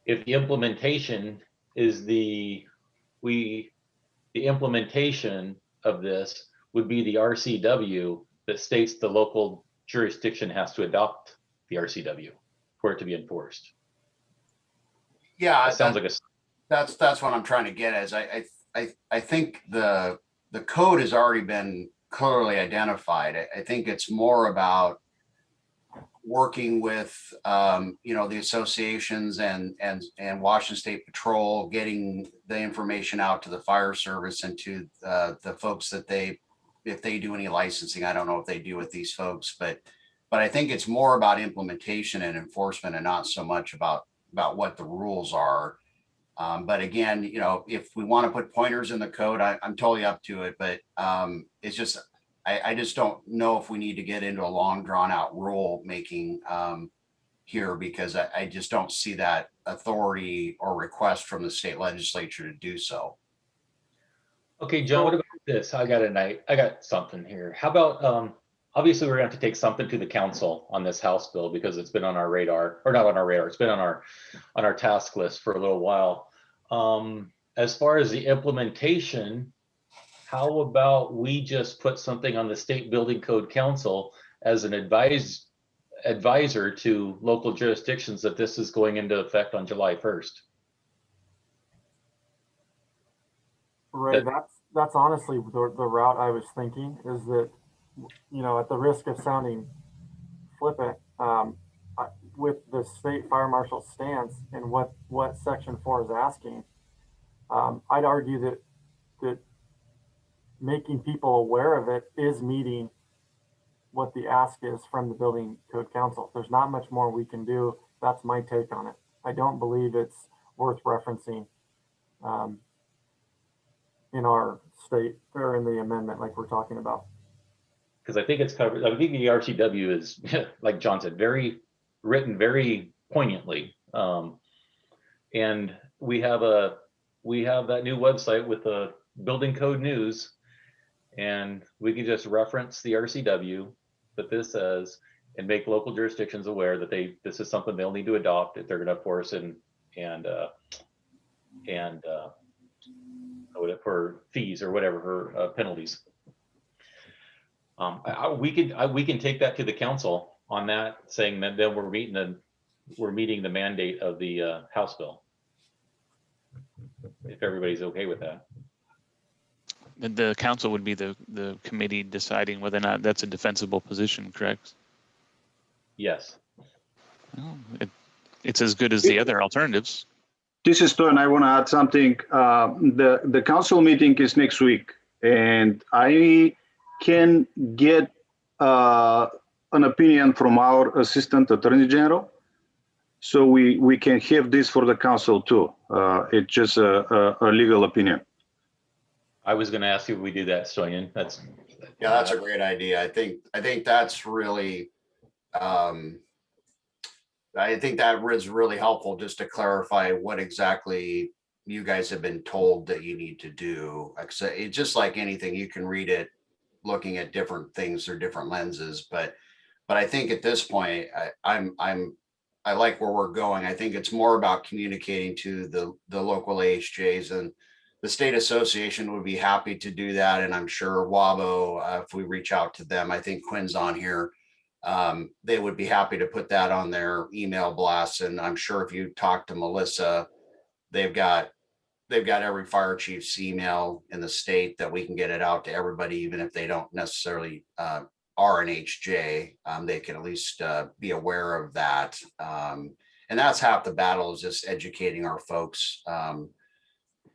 A: if the implementation is the implementation of this would be the RCW that states the local jurisdiction has to adopt the RCW for it to be enforced.
J: Yeah,
A: That sounds like
J: that's what I'm trying to get at. I think the code has already been clearly identified. I think it's more about working with the associations and Washington State Patrol, getting the information out to the fire service and to the folks that if they do any licensing. I don't know if they do with these folks, but I think it's more about implementation and enforcement and not so much about what the rules are. But again, if we want to put pointers in the code, I'm totally up to it. But it's just, I just don't know if we need to get into a long drawn out rule making here, because I just don't see that authority or request from the state legislature to do so.
A: Okay, John, what about this? I got something here. How about, obviously we're gonna have to take something to the council on this House bill because it's been on our radar, or not on our radar, it's been on our task list for a little while. As far as the implementation, how about we just put something on the State Building Code Council as an advisor to local jurisdictions that this is going into effect on July 1st?
B: Ray, that's honestly the route I was thinking, is that, at the risk of sounding flippant, with the state fire marshal's stance and what section 4 is asking, I'd argue that making people aware of it is meeting what the ask is from the Building Code Council. There's not much more we can do. That's my take on it. I don't believe it's worth referencing in our state or in the amendment like we're talking about.
A: Because I think it's covered. I think the RCW is, like John said, written very poignantly. And we have that new website with the Building Code News, and we can just reference the RCW that this says and make local jurisdictions aware that this is something they'll need to adopt if they're going to force and for fees or whatever, for penalties. We can take that to the council on that, saying that then we're meeting the mandate of the House bill, if everybody's okay with that.
L: The council would be the committee deciding whether or not that's a defensible position, correct?
A: Yes.
L: Well, it's as good as the other alternatives.
M: This is Tony. I want to add something. The council meeting is next week, and I can get an opinion from our Assistant Attorney General, so we can have this for the council too. It's just a legal opinion.
A: I was going to ask you if we do that, Stoyan.
J: Yeah, that's a great idea. I think that's really, I think that is really helpful just to clarify what exactly you guys have been told that you need to do. It's just like anything, you can read it looking at different things through different lenses, but I think at this point, I like where we're going. I think it's more about communicating to the local AHJs, and the state association would be happy to do that. And I'm sure WABO, if we reach out to them, I think Quinn's on here, they would be happy to put that on their email blasts. And I'm sure if you talk to Melissa, they've got every fire chief's email in the state that we can get it out to everybody, even if they don't necessarily are an HJ. They can at least be aware of that. And that's half the battle, is just educating our folks.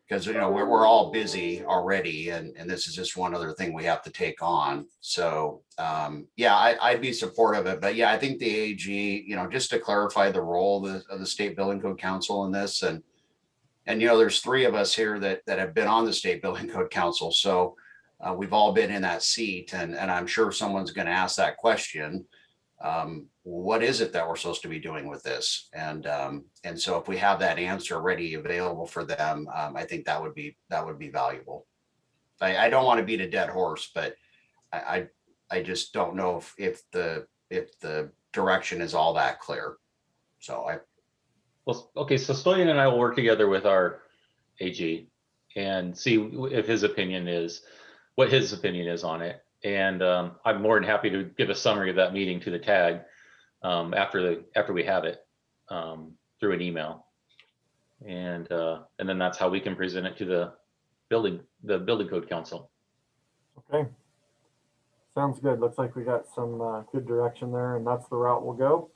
J: Because we're all busy already, and this is just one other thing we have to take on. So yeah, I'd be supportive of it. But yeah, I think the AG, just to clarify the role of the State Building Code Council in this, and there's 3 of us here that have been on the State Building Code Council, so we've all been in that seat, and I'm sure someone's going to ask that question. What is it that we're supposed to be doing with this? And so if we have that answer ready, available for them, I think that would be valuable. I don't want to beat a dead horse, but I just don't know if the direction is all that clear. So
A: okay, so Stoyan and I will work together with our AG and see if his opinion is what his opinion is on it. And I'm more than happy to give a summary of that meeting to the TAG after we have it through an email, and then that's how we can present it to the building code council.
B: Okay, sounds good. Looks like we got some good direction there, and that's the route we'll go.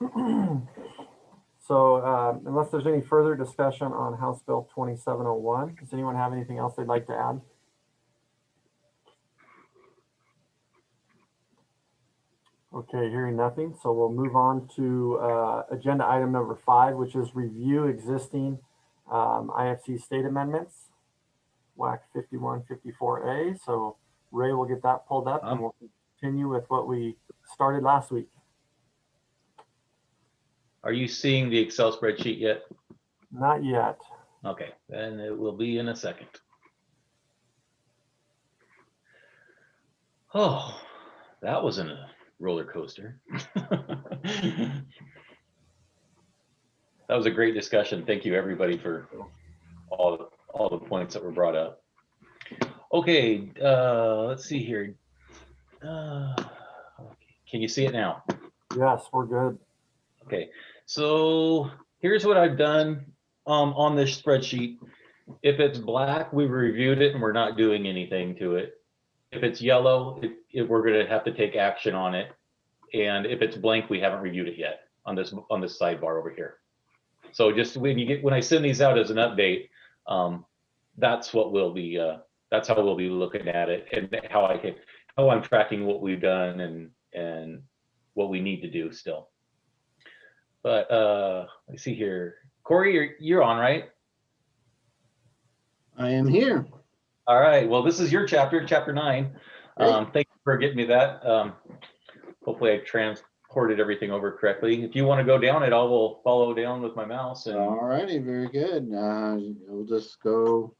B: So unless there's any further discussion on House Bill 2701, does anyone have anything else they'd like to add? Okay, hearing nothing, so we'll move on to agenda item number 5, which is review existing IFC state amendments, WAC 5154A. So Ray will get that pulled up, and we'll continue with what we started last week.
A: Are you seeing the Excel spreadsheet yet?
B: Not yet.
A: Okay, then it will be in a second. Oh, that wasn't a roller coaster. That was a great discussion. Thank you, everybody, for all the points that were brought up. Okay, let's see here. Can you see it now?
B: Yes, we're good.
A: Okay, so here's what I've done on this spreadsheet. If it's black, we've reviewed it and we're not doing anything to it. If it's yellow, we're going to have to take action on it. And if it's blank, we haven't reviewed it yet on this sidebar over here. So just when I send these out as an update, that's what we'll be. That's how we'll be looking at it, and how I'm tracking what we've done and what we need to do still. But let's see here. Corey, you're on, right?
O: I am here.
A: All right. Well, this is your chapter 9. Thank you for getting me that. Hopefully I transported everything over correctly. If you want to go down it, I will follow down with my mouse.
O: All righty, very good. We'll just go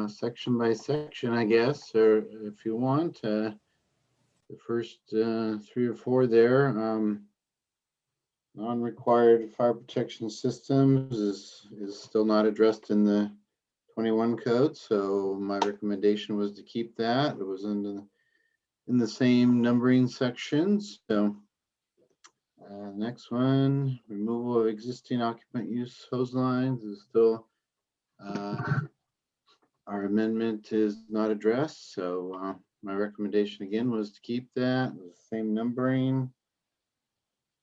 O: section by section, I guess, or if you want. The first 3 or 4 there. Non-required fire protection systems is still not addressed in the 21 code, so my recommendation was to keep that. It was in the same numbering sections. So next one, removal of existing occupant use hose lines is still our amendment is not addressed. So my recommendation again was to keep that with the same numbering.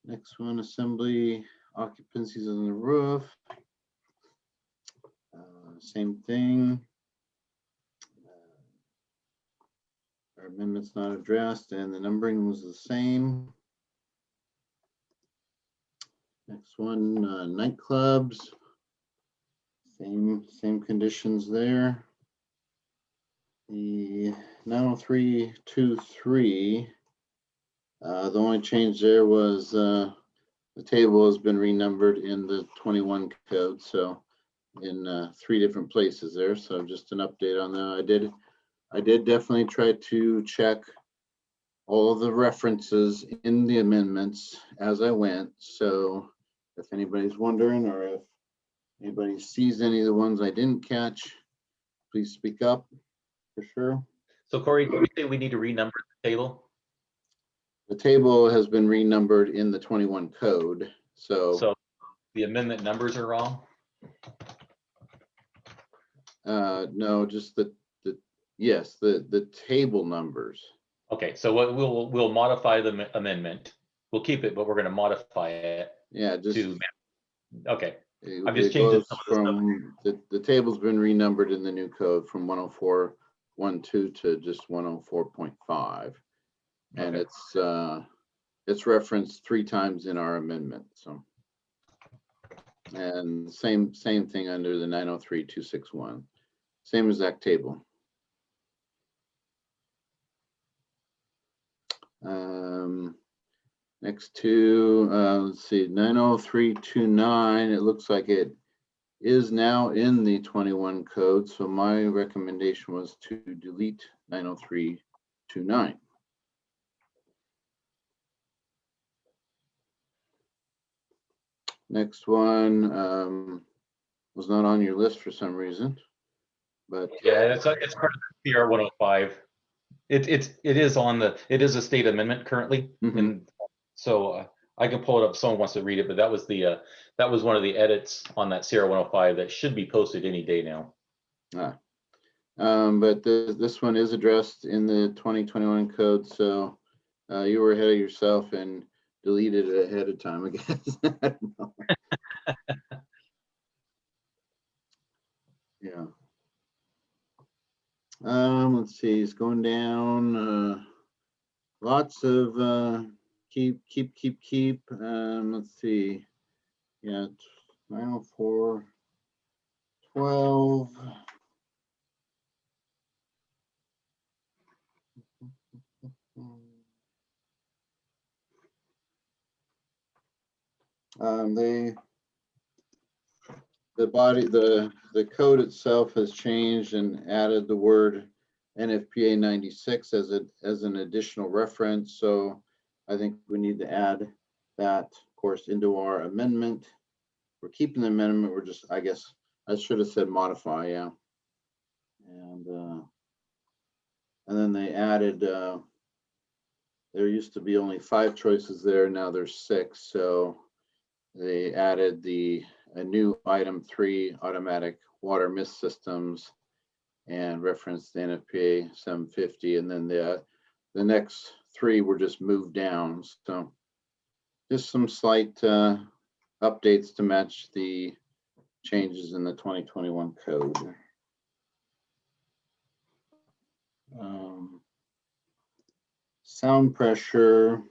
O: Next one, assembly occupancies on the roof. Same thing. Our amendment's not addressed and the numbering was the same. Next one, nightclubs. Same conditions there. The 90323, the only change there was the table has been renumbered in the 21 code, so in 3 different places there. So just an update on that. I did definitely try to check all of the references in the amendments as I went. So if anybody's wondering, or if anybody sees any of the ones I didn't catch, please speak up for sure.
A: So Corey, did you say we need to renumber the table?
O: The table has been renumbered in the 21 code. So
A: the amendment numbers are wrong?
O: No, just yes, the table numbers.
A: Okay, so what we'll modify the amendment. We'll keep it, but we're going to modify it.
O: Yeah, just
A: okay. I'm
O: it
A: just changing
O: goes
A: some of the stuff.
O: from the table's been renumbered in the new code from 104.12 to just 104.5, and it's referenced 3 times in our amendment. So, and same thing under the 903.261, same exact table. Next to, let's see, 90329, it looks like it is now in the 21 code. So my recommendation was to delete 90329. Next one was not on your list for some reason, but
A: yeah, it's part of the CR 105. It is a state amendment currently, and so I can pull it up if someone wants to read it. But that was one of the edits on that CR 105 that should be posted any day now.
O: But this one is addressed in the 2021 code, so you were ahead of yourself and deleted it ahead of time, I guess. I don't know. Yeah. Let's see, it's going down. Lots of keep. Let's see. Yeah, 904.12. The code itself has changed and added the word NFPA 96 as an additional reference. So I think we need to add that, of course, into our amendment. We're keeping the amendment. We're just, I guess I should have said modify, yeah. And then they added, there used to be only 5 choices there. Now there's 6. So they added a new item 3, automatic water mist systems, and referenced the NFPA 750. And then the next 3 were just moved down. So just some slight updates to match the changes in the 2021 code. Sound pressure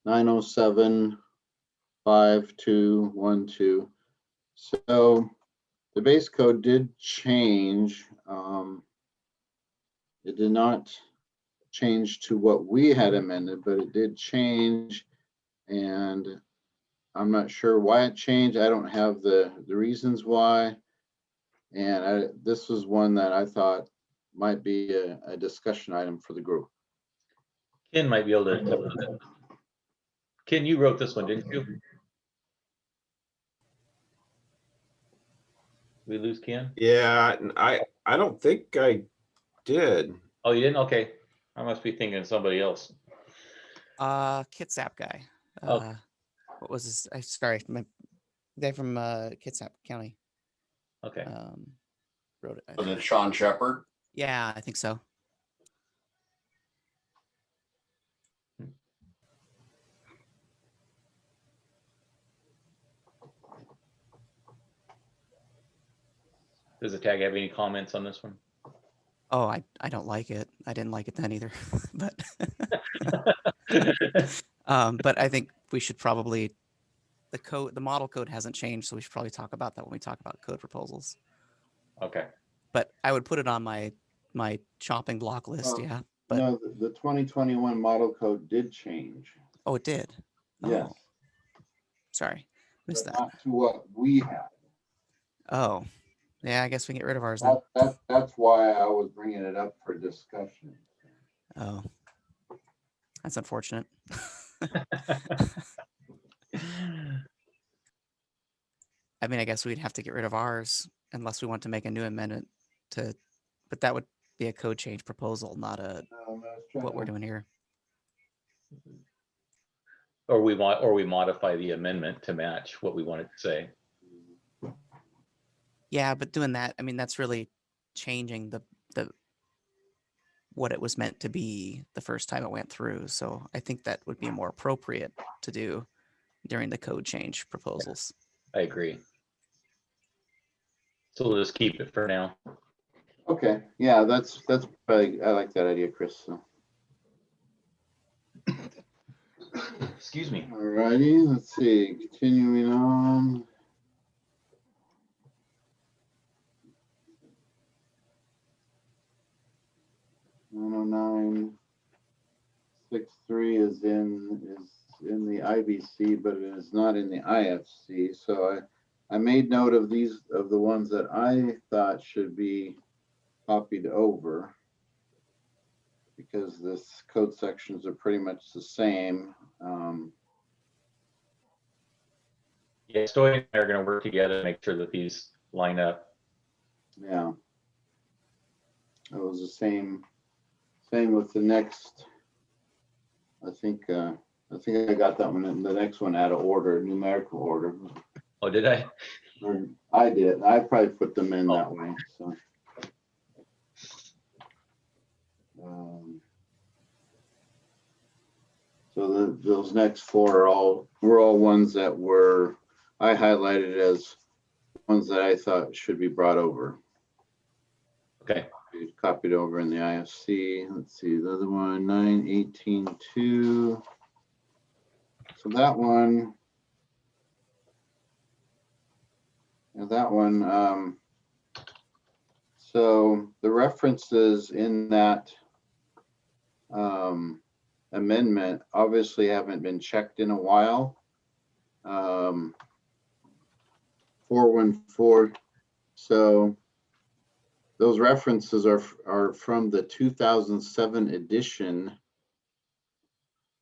O: 907.5212. So the base code did change. It did not change to what we had amended, but it did change, and I'm not sure why it changed. I don't have the reasons why, and this was one that I thought might be a discussion item for the group.
A: Ken might be able to. Ken, you wrote this one, didn't you? We lose Ken?
C: Yeah, I don't think I did.
A: Oh, you didn't? Okay. I must be thinking of somebody else.
E: Kitsap guy.
A: Oh.
E: What was his? Sorry, my guy from Kitsap County.
A: Okay.
E: Wrote it.
J: Was it Sean Shepard?
E: Yeah, I think so.
A: Does the tag have any comments on this one?
E: Oh, I don't like it. I didn't like it then either, but but I think we should probably, the model code hasn't changed, so we should probably talk about that when we talk about code proposals.
A: Okay.
E: But I would put it on my chopping block list. Yeah. But
O: No, the 2021 model code did change.
E: oh, it did.
O: Yes,
E: Oh, sorry, missed
O: but
E: that.
O: not to what we have.
E: Oh, yeah. I guess we can get rid of ours then.
O: That's why I was bringing it up for discussion.
E: Oh, that's unfortunate. I mean, I guess we'd have to get rid of ours unless we want to make a new amendment to, but that would be a code change proposal, not a what we're doing here.
A: Or we modify the amendment to match what we want it to say.
E: Yeah, but doing that, I mean, that's really changing the what it was meant to be the first time it went through. So I think that would be more appropriate to do during the code change proposals.
A: I agree. So we'll just keep it for now.
O: Okay, yeah, that's probably, I like that idea, Chris. So.
A: Excuse me.
O: All righty, let's see, continuing on. (909) 63 is in the IBC, but it is not in the IFC. So I made note of these, of the ones that I thought should be copied over, because this code sections are pretty much the same.
A: Yeah, Stoy and I are going to work together to make sure that these line up.
O: Yeah, it was the same with the next. I think I got that one in the next one out of order, numerical order.
A: Oh, did I?
O: Or I did. I probably put them in that way. So. So those next four were all ones that I highlighted as ones that I thought should be brought over.
A: Okay.
O: Copied over in the IFC. Let's see, the other one, 918.2. So that one, so the references in that amendment obviously haven't been checked in a while. 414. So those references are from the 2007 edition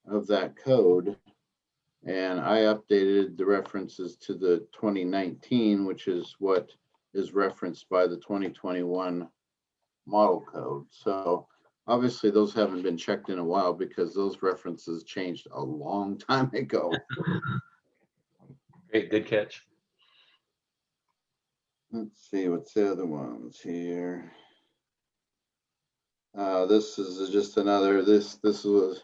O: of that code. And I updated the references to the 2019, which is what is referenced by the 2021 model code. So obviously those haven't been checked in a while because those references changed a long time ago.
A: Great, good catch.
O: Let's see, what's the other ones here? This is just another, this was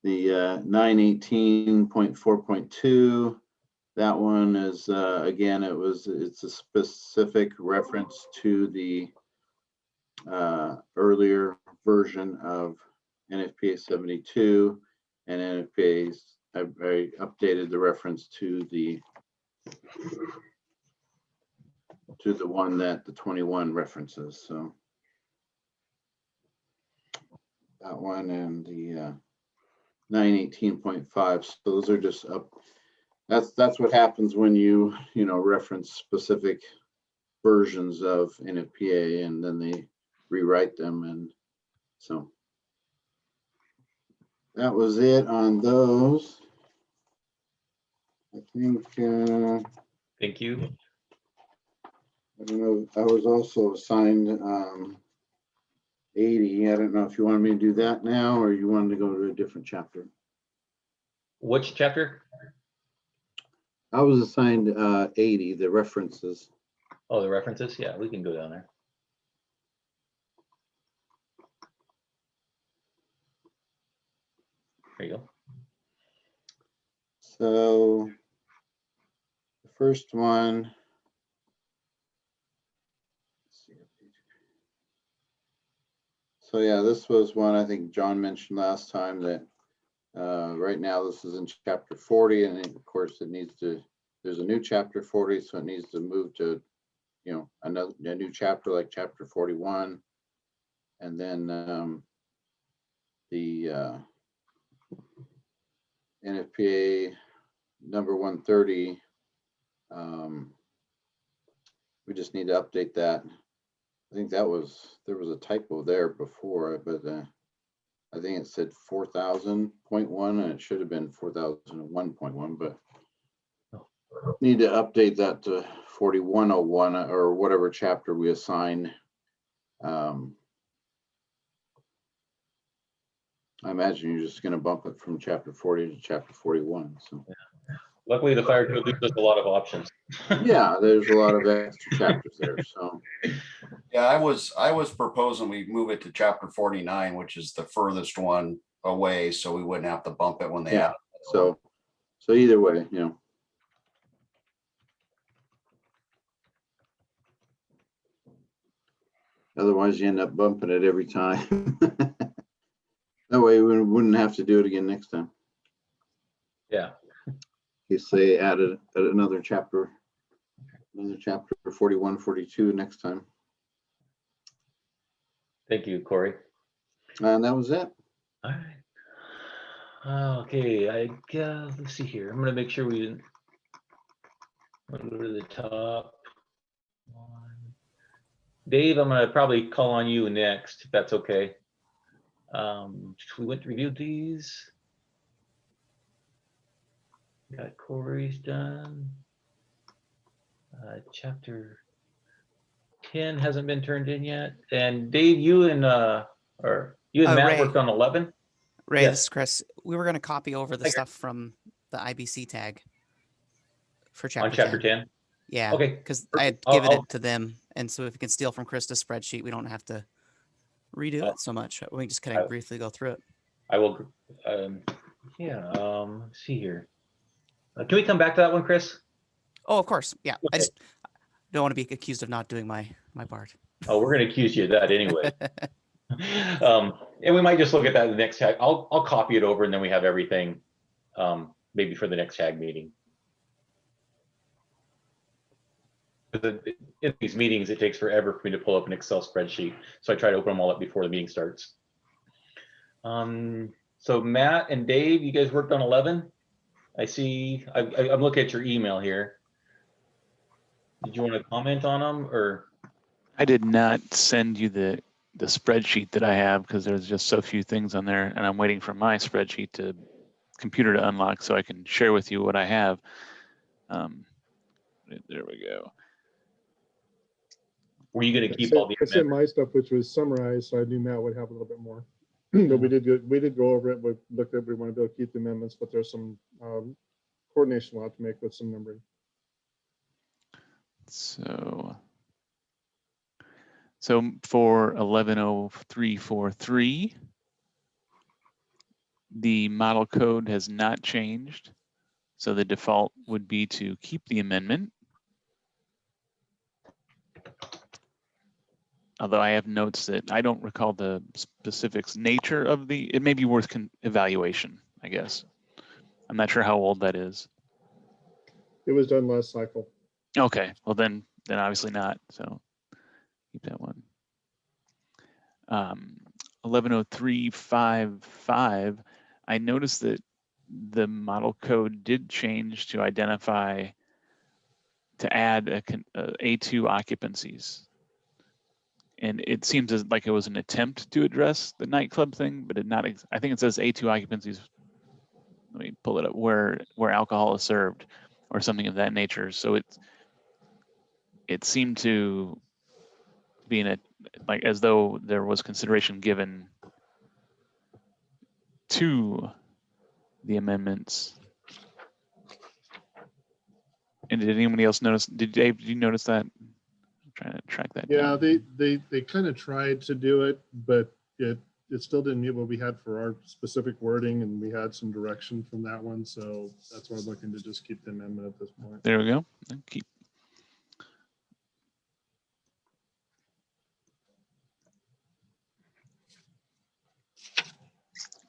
O: the 918.4.2. That one is, again, it's a specific reference to the earlier version of NFPA 72, and NFPA's, I updated the reference to the one that the 21 references. So that one and the 918.5. So those are just up. That's what happens when you reference specific versions of NFPA and then they rewrite them, and so that was it on those. I think.
A: Thank you.
O: I don't know. I was also assigned 80. I don't know if you wanted me to do that now or you wanted to go to a different chapter.
A: Which chapter?
O: I was assigned 80, the references.
A: Oh, the references? Yeah, we can go down there. There you go.
O: So the first one, So yeah, this was one I think John mentioned last time that right now this is in chapter 40, and of course it needs to, there's a new chapter 40, so it needs to move to, you know, a new chapter like chapter 41. And then the NFPA number 130, we just need to update that. I think that was, there was a typo there before, but I think it said 4000.1 and it should have been 4001.1, but need to update that to 4101 or whatever chapter we assign. I imagine you're just going to bump it from chapter 40 to chapter 41. So
A: Luckily, the fire code leaves us a lot of options.
O: yeah, there's a lot of extra chapters there. So
J: Yeah, I was proposing we move it to chapter 49, which is the furthest one away, so we wouldn't have to bump it when they
O: yeah,
J: add.
O: so either way, you know. Otherwise, you end up bumping it every time. That way, we wouldn't have to do it again next time.
A: Yeah.
O: You say added another chapter 41, 42 next time.
A: Thank you, Corey.
O: And that was it.
A: All right. Okay, let's see here. I'm gonna make sure we didn't. I'm gonna go to the top one. Dave, I'm gonna probably call on you next, if that's okay. We went to review these. Got Corey's done. Chapter 10 hasn't been turned in yet. And Dave, you and Matt
E: Ray.
A: worked on 11.
E: Ray,
A: Yes.
E: this is Chris. We were going to copy over the stuff from the IBC tag for chapter
A: On chapter 10.
E: Yeah.
A: Okay.
E: Because I had
A: I'll-
E: given it to them. And so if we can steal from Krista's spreadsheet, we don't have to redo it so much. We can just kind of briefly go through it.
A: I will. Let's see here. Can we come back to that one, Chris?
E: Oh, of course. Yeah.
A: Okay.
E: I just don't want to be accused of not doing my part.
A: Oh, we're going to accuse you of that anyway. And we might just look at that in the next tag. I'll copy it over and then we have everything maybe for the next tag meeting. In these meetings, it takes forever for me to pull up an Excel spreadsheet. So I try to open them all up before the meeting starts. So Matt and Dave, you guys worked on 11. I see, I'm looking at your email here. Did you want to comment on them or?
L: I did not send you the spreadsheet that I have because there's just so few things on there, and I'm waiting for my spreadsheet to computer to unlock so I can share with you what I have. There we go.
A: Were you going to keep all the
N: I sent my stuff, which was summarized, so I knew Matt would have a little bit more. But we did go over it. We looked at, we want to be able to keep the amendments, but there's some coordination we'll have to make with some numbering.
L: So for 110343, the model code has not changed. So the default would be to keep the amendment. Although I have notes that I don't recall the specifics nature of it may be worth evaluation, I guess. I'm not sure how old that is.
N: It was done last cycle.
L: Okay, well then obviously not, so keep that one. 110355, I noticed that the model code did change to identify, to add A2 occupancies. And it seems like it was an attempt to address the nightclub thing, but I think it says A2 occupancies. Let me pull it up, where alcohol is served or something of that nature. So it seemed to be like as though there was consideration given to the amendments. And did anybody else notice? Did you notice that? I'm trying to track that down.
N: Yeah, they kind of tried to do it, but it still didn't meet what we had for our specific wording, and we had some direction from that one. So that's why I'm looking to just keep the amendment at this point.
L: There we go. Keep.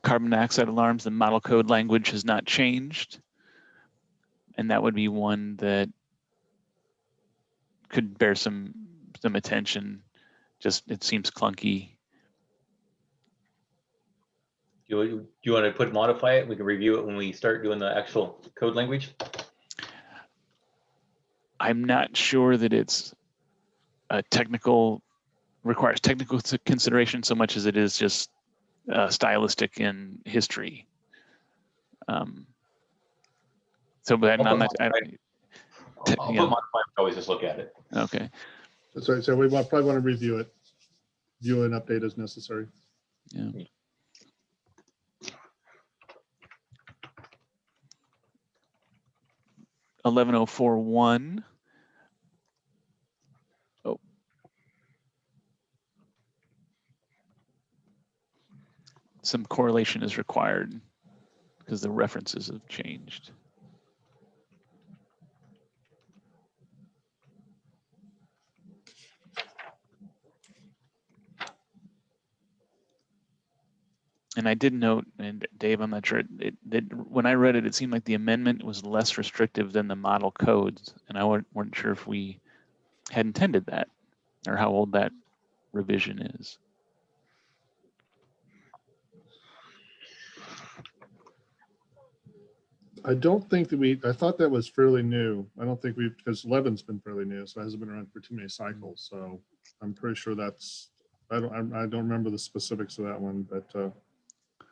L: carbon dioxide alarms, the model code language has not changed. And that would be one that could bear some attention. Just, it seems clunky.
A: Do you want to modify it? We can review it when we start doing the actual code language.
L: I'm not sure that it's requires technical consideration so much as it is just stylistic in history. So, but I'm not.
A: I'll put modify. Always just look at it.
L: Okay.
N: So we probably want to review it, view and update as necessary.
L: Yeah. $11,041. Oh. Some correlation is required because the references have changed. And I did note, and Dave, I'm not sure, when I read it, it seemed like the amendment was less restrictive than the model codes. And I weren't sure if we had intended that or how old that revision is.
N: I don't think that I thought that was fairly new. I don't think because 11's been fairly new, so it hasn't been around for too many cycles. So I'm pretty sure I don't remember the specifics of that one, but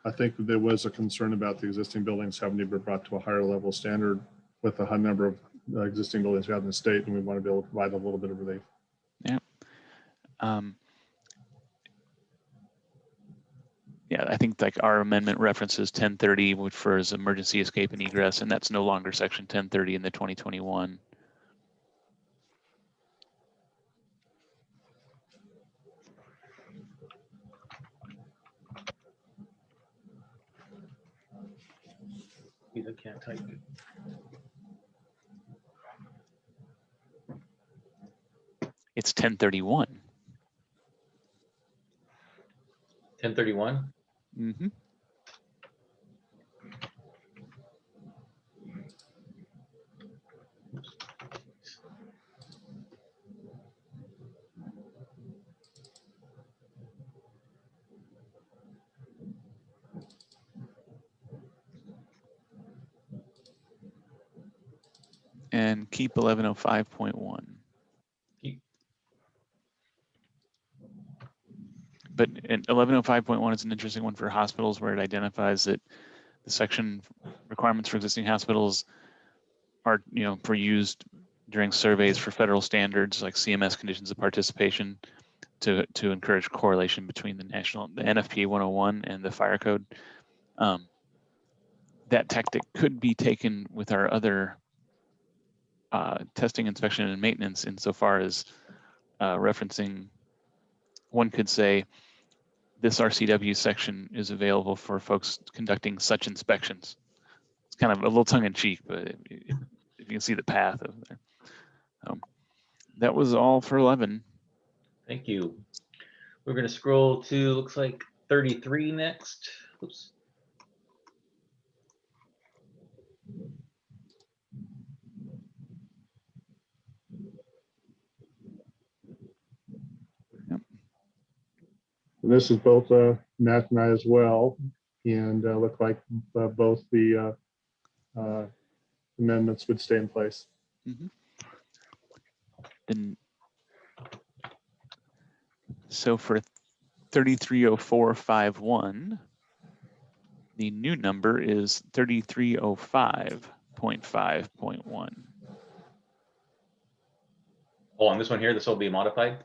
N: I think there was a concern about the existing buildings having to be brought to a higher level standard with a high number of existing buildings we have in the state, and we want to be able to provide a little bit of relief.
L: Yeah. Yeah, I think like our amendment references 1030, which refers emergency escape and egress, and that's no longer section 1030 in the 2021.
A: Either can't type.
L: It's 1031.
A: 1031.
L: Mm-hmm. And keep 1105.1. But 1105.1 is an interesting one for hospitals where it identifies that the section requirements for existing hospitals are, for used during surveys for federal standards like CMS conditions of participation to encourage correlation between the NFPA 101 and the fire code. That tactic could be taken with our other testing, inspection, and maintenance insofar as referencing, one could say, this RCW section is available for folks conducting such inspections. It's kind of a little tongue in cheek, but if you can see the path over there. That was all for 11.
A: Thank you. We're going to scroll to, looks like 33 next. Oops.
N: And this is both Matt and I as well, and look like both the amendments would stay in place.
L: Mm-hmm. So for 330451, the new number is 3305.5.1.
A: Oh, on this one here, this will be modified?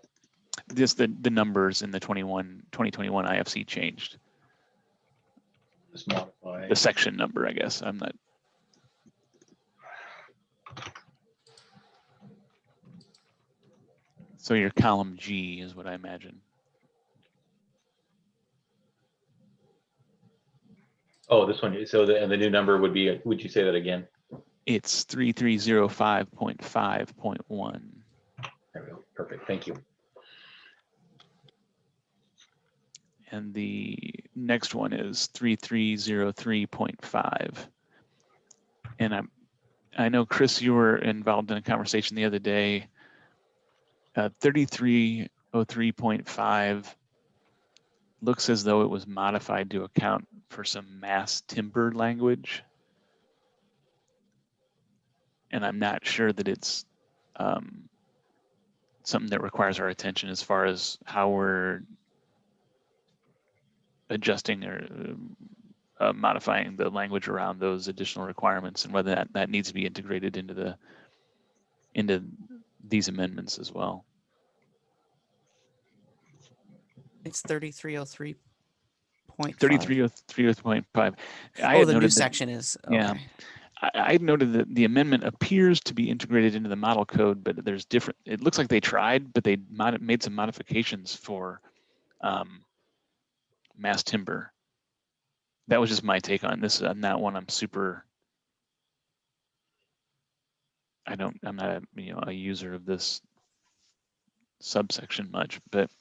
L: Just the numbers in the 2021 IFC changed.
A: Just modify.
L: The section number, I guess. I'm not. So your column G is what I imagine.
A: Oh, this one. So the new number would be, would you say that again?
L: It's 3305.5.1.
A: There we go. Perfect. Thank you.
L: And the next one is 3303.5. And I know, Chris, you were involved in a conversation the other day. 3303.5 looks as though it was modified to account for some mass timber language. And I'm not sure that it's something that requires our attention as far as how we're adjusting or modifying the language around those additional requirements, and whether that needs to be integrated into these amendments as well.
E: It's 3303.5.
L: 3303.5.
E: Oh, the new section is, okay.
L: Yeah. I noted that the amendment appears to be integrated into the model code, but there's different, it looks like they tried, but they made some modifications for mass timber. That was just my take on this. On that one, I'm not a user of this subsection much, but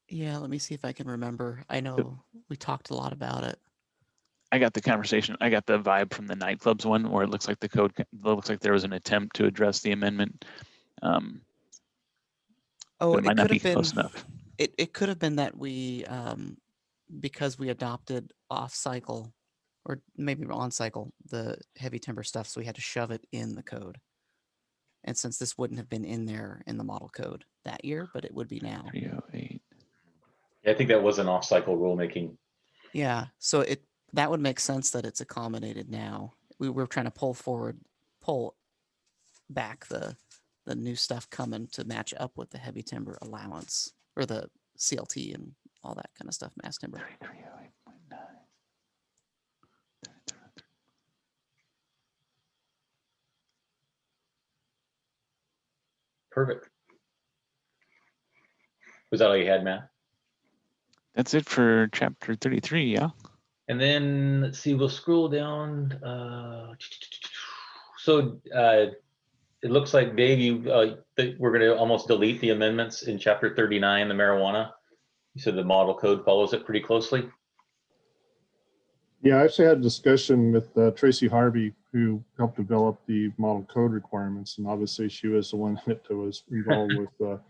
E: Yeah, let me see if I can remember. I know we talked a lot about it.
L: I got the vibe from the nightclubs one, where it looks like there was an attempt to address the amendment.
E: It
L: might not
E: could
L: be
E: have been
L: close enough.
E: It could have been that we because we adopted off cycle or maybe on cycle the heavy timber stuff, so we had to shove it in the code. And since this wouldn't have been in there in the model code that year, but it would be now.
L: 308.
A: Yeah, I think that was an off-cycle rulemaking.
E: Yeah, so that would make sense that it's accommodated now. We were trying to pull back the new stuff coming to match up with the heavy timber allowance or the CLT and all that kind of stuff, mass timber.
L: 3308.9.
A: Perfect. Was that all you had, Matt?
L: That's it for chapter 33, yeah.
A: And then let's see, we'll scroll down. It looks like, Dave, we're going to almost delete the amendments in chapter 39, the marijuana. You said the model code follows it pretty closely.
N: Yeah, I actually had a discussion with Tracy Harvey, who helped develop the model code requirements. And obviously she was the one that was involved with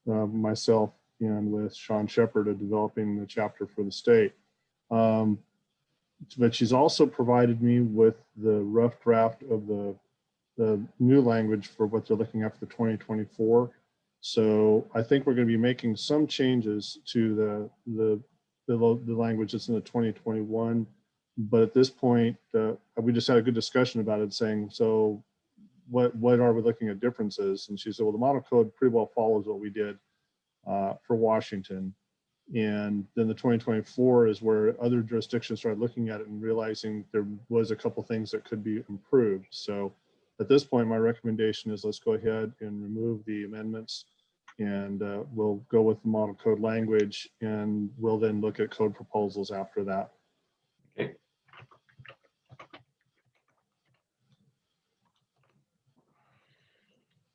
N: myself and with Sean Shepard of developing the chapter for the state. But she's also provided me with the rough draft of the new language for what they're looking at for 2024. So I think we're going to be making some changes to the language that's in the 2021. But at this point, we just had a good discussion about it, saying, so what are we looking at differences? And she said, well, the model code pretty well follows what we did for Washington. And then the 2024 is where other jurisdictions started looking at it and realizing there was a couple things that could be improved. So at this point, my recommendation is let's go ahead and remove the amendments, and we'll go with the model code language, and we'll then look at code proposals after that.
A: Okay.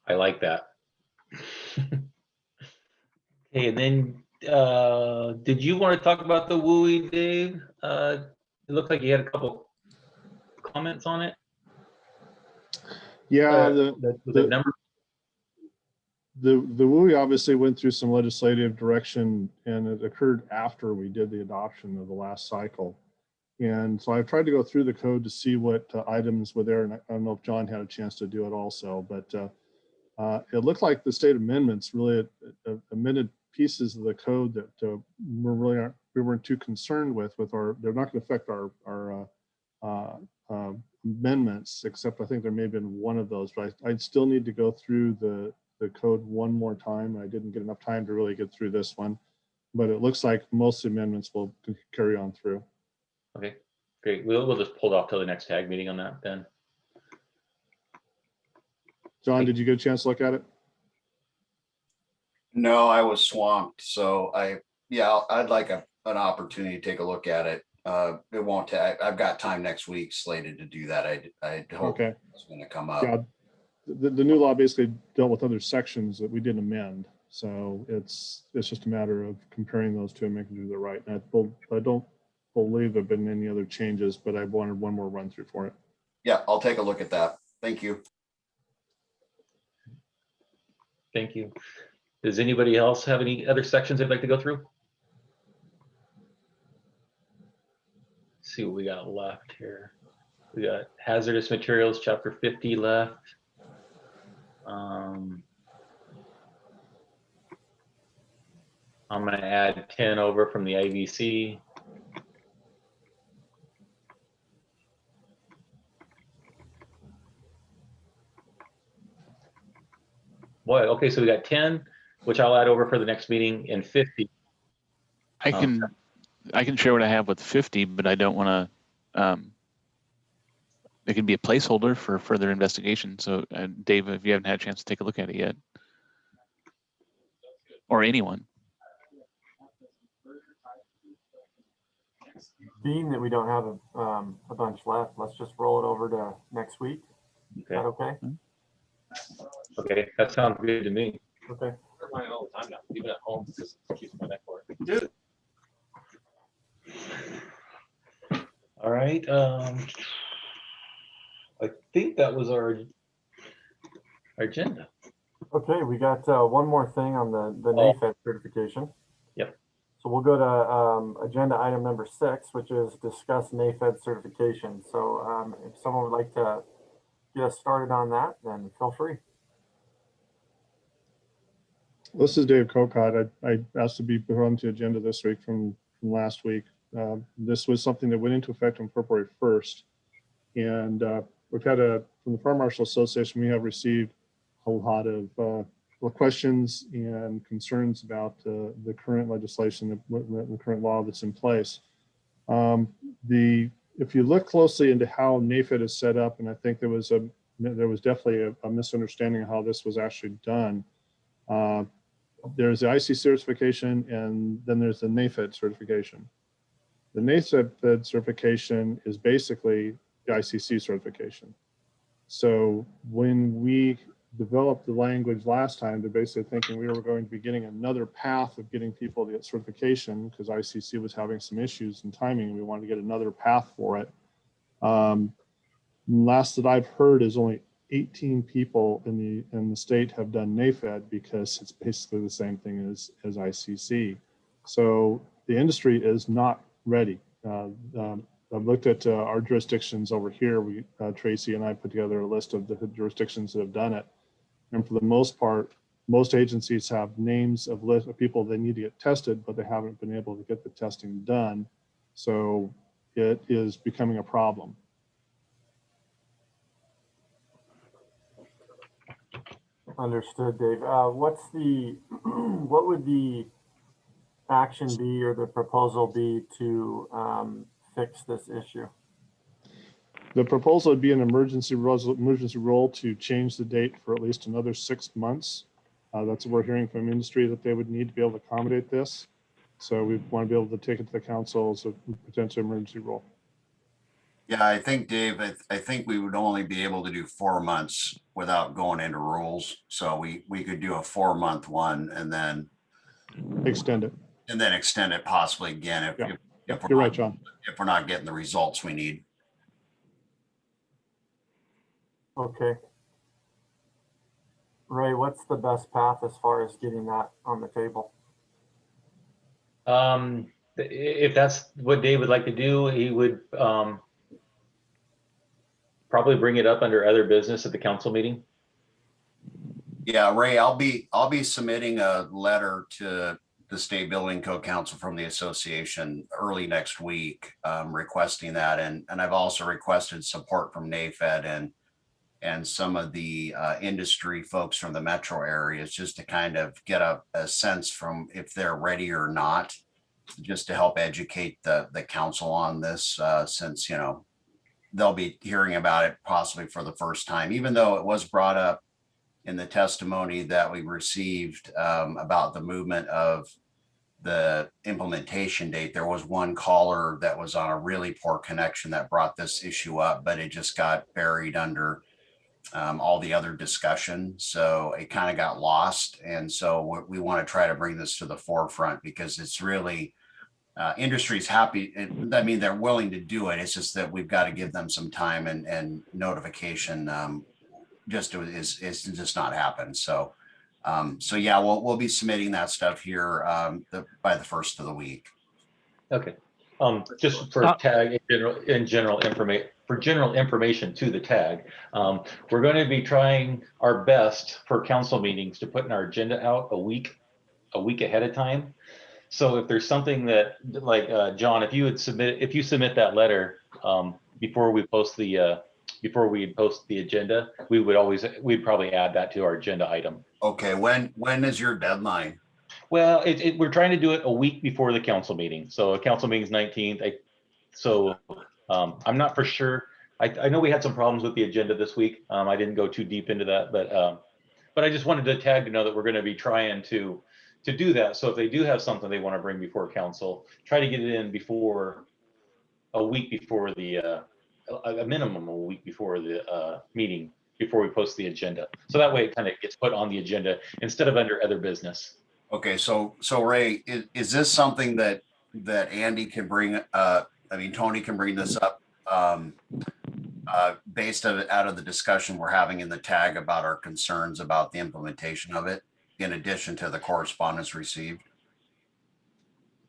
A: I like that. Okay, and then did you want to talk about the WUI, Dave? It looked like you had a couple comments on it.
N: Yeah,
A: the number.
N: The WUI obviously went through some legislative direction, and it occurred after we did the adoption of the last cycle. And so I've tried to go through the code to see what items were there, and I don't know if John had a chance to do it also, but it looked like the state amendments really amended pieces of the code that we weren't too concerned with our. They're not going to affect our amendments, except I think there may have been one of those, but I'd still need to go through the code one more time. I didn't get enough time to really get through this one, but it looks like most amendments will carry on through.
A: Okay, great. We'll just hold off till the next tag meeting on that then.
N: John, did you get a chance to look at it?
J: No, I was swamped. So I'd like an opportunity to take a look at it. It won't take, I've got time next week slated to do that. I hope it's going to come up.
N: Yeah, the new law basically dealt with other sections that we didn't amend. So it's just a matter of comparing those two and making sure they're right. And I don't believe there've been any other changes, but I wanted one more run through for it.
J: Yeah, I'll take a look at that. Thank you.
A: Thank you. Does anybody else have any other sections they'd like to go through? Let's see what we got left here. We got hazardous materials, chapter 50 left. I'm going to add 10 over from the IVC. Boy, okay, so we got 10, which I'll add over for the next meeting, and 50.
L: I can share what I have with 50, but I don't want to. It can be a placeholder for further investigation. So, Dave, if you haven't had a chance to take a look at it yet, or anyone.
B: Being that we don't have a bunch left, let's just roll it over to next week. Is that okay?
A: Okay, that sounds good to me.
B: Okay.
A: Mine all the time now, even at home, because it keeps my neck work.
J: Dude.
A: All right. I think that was our agenda.
B: Okay, we got one more thing on the NAFED certification.
A: Yep.
B: So we'll go to agenda item number 6, which is discuss NAFED certification. So if someone would like to get us started on that, then feel free.
N: This is Dave Cocott. I asked to be put on the agenda this week from last week. This was something that went into effect on February 1st. And we've had from the Fire Marshal Association, we have received a lot of questions and concerns about the current legislation, the current law that's in place. If you look closely into how NAFED is set up, and I think there was definitely a misunderstanding of how this was actually done. There's the IC certification, and then there's the NAFED certification. The NAFED certification is basically the ICC certification. So when we developed the language last time, they're basically thinking we were going to be getting another path of getting people to get certification because ICC was having some issues in timing, and we wanted to get another path for it. Last that I've heard is only 18 people in the state have done NAFED because it's basically the same thing as ICC. So the industry is not ready. I've looked at our jurisdictions over here. Tracy and I put together a list of the jurisdictions that have done it. And for the most part, most agencies have names of list of people they need to get tested, but they haven't been able to get the testing done. So it is becoming a problem.
B: Understood, Dave. What would the action be or the proposal be to fix this issue?
N: The proposal would be an emergency rule to change the date for at least another 6 months. That's what we're hearing from industry, that they would need to be able to accommodate this. So we want to be able to take it to the council as a potential emergency rule.
J: Yeah, I think, Dave, I think we would only be able to do 4 months without going into rules. So we could do a 4-month one and then
N: extend it.
J: And then extend it possibly again if
N: You're right, John.
J: If we're not getting the results we need.
B: Okay. Ray, what's the best path as far as getting that on the table?
A: If that's what Dave would like to do, he would probably bring it up under other business at the council meeting.
J: Yeah, Ray, I'll be submitting a letter to the State Building Code Council from the association early next week, requesting that. And I've also requested support from NAFED and some of the industry folks from the metro areas, just to kind of get a sense from if they're ready or not, just to help educate the council on this, since, you know, they'll be hearing about it possibly for the first time, even though it was brought up in the testimony that we received about the movement of the implementation date. There was one caller that was on a really poor connection that brought this issue up, but it just got buried under all the other discussion. So it kind of got lost. And so we want to try to bring this to the forefront because it's really, industry's happy. And I mean, they're willing to do it. It's just that we've got to give them some time and notification. It's just not happened. So, so yeah, we'll be submitting that stuff here by the first of the week.
A: Okay. Just for tag in general information to the tag, we're going to be trying our best for council meetings to put in our agenda out a week ahead of time. So if there's something that, like John, if you submit that letter before we post the agenda, we'd probably add that to our agenda item.
J: Okay, when is your deadline?
A: Well, we're trying to do it a week before the council meeting. So a council meeting is 19th. I'm not for sure. I know we had some problems with the agenda this week. I didn't go too deep into that, but I just wanted the tag to know that we're going to be trying to do that. So if they do have something they want to bring before council, try to get it in before a week before a minimum a week before the meeting, before we post the agenda. So that way it kind of gets put on the agenda instead of under other business.
J: Okay, so Ray, is this something that Andy can bring? I mean, Tony can bring this up based out of the discussion we're having in the tag about our concerns about the implementation of it, in addition to the correspondence received.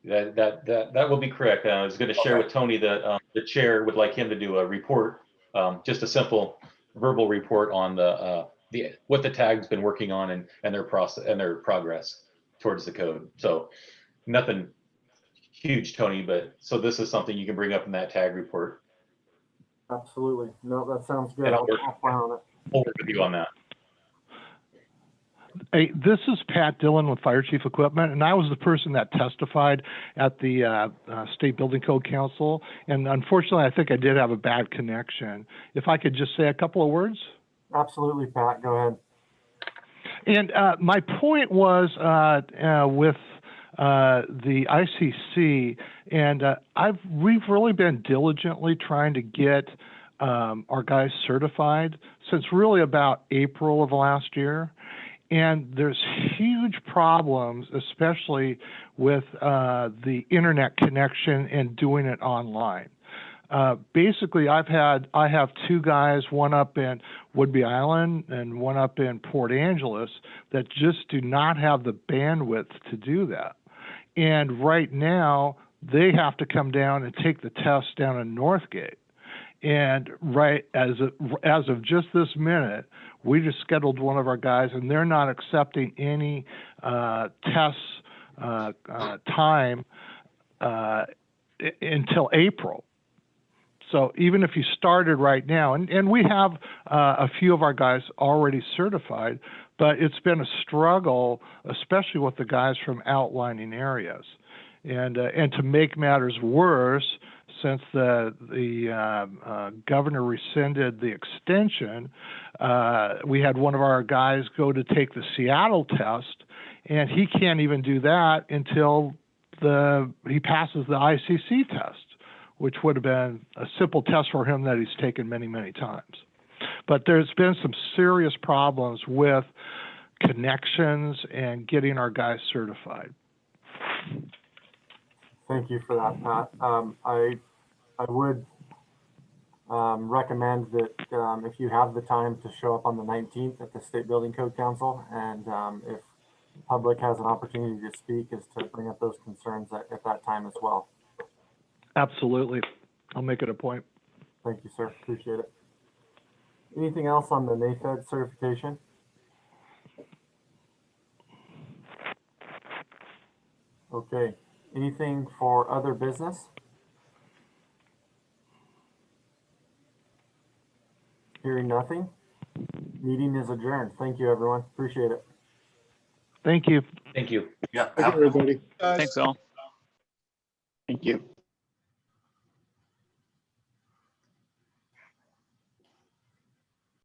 A: That will be correct. I was going to share with Tony that the chair would like him to do a report, just a simple verbal report on what the tag's been working on and their process and their progress towards the code. So nothing huge, Tony, but so this is something you can bring up in that tag report.
B: Absolutely. No, that sounds good.
A: And
B: I'll plan on it.
A: I'll work with you on that.
P: Hey, this is Pat Dillon with Fire Chief Equipment, and I was the person that testified at the State Building Code Council. And unfortunately, I think I did have a bad connection. If I could just say a couple of words.
B: Absolutely, Pat. Go ahead.
P: And my point was with the ICC, and we've really been diligently trying to get our guys certified since really about April of last year. And there's huge problems, especially with the internet connection and doing it online. Basically, I have two guys, one up in Whidbey Island and one up in Port Angeles, that just do not have the bandwidth to do that. And right now, they have to come down and take the test down in Northgate. And right as of just this minute, we just scheduled one of our guys, and they're not accepting any tests time until April. So even if you started right now, and we have a few of our guys already certified, but it's been a struggle, especially with the guys from outlying areas. And to make matters worse, since the governor rescinded the extension, we had one of our guys go to take the Seattle test, and he can't even do that until he passes the ICC test, which would have been a simple test for him that he's taken many, many times. But there's been some serious problems with connections and getting our guys certified.
B: Thank you for that, Pat. I would recommend that if you have the time to show up on the 19th at the State Building Code Council, and if public has an opportunity to speak, is to bring up those concerns at that time as well.
P: Absolutely. I'll make it a point.
B: Thank you, sir. Appreciate it. Anything else on the NAFED certification? Okay. Anything for other business? Hearing nothing. Meeting is adjourned. Thank you, everyone. Appreciate it.
P: Thank you.
A: Thank you.
J: Yeah.
N: Thank you, everybody.
L: Thanks all.
O: Thank you.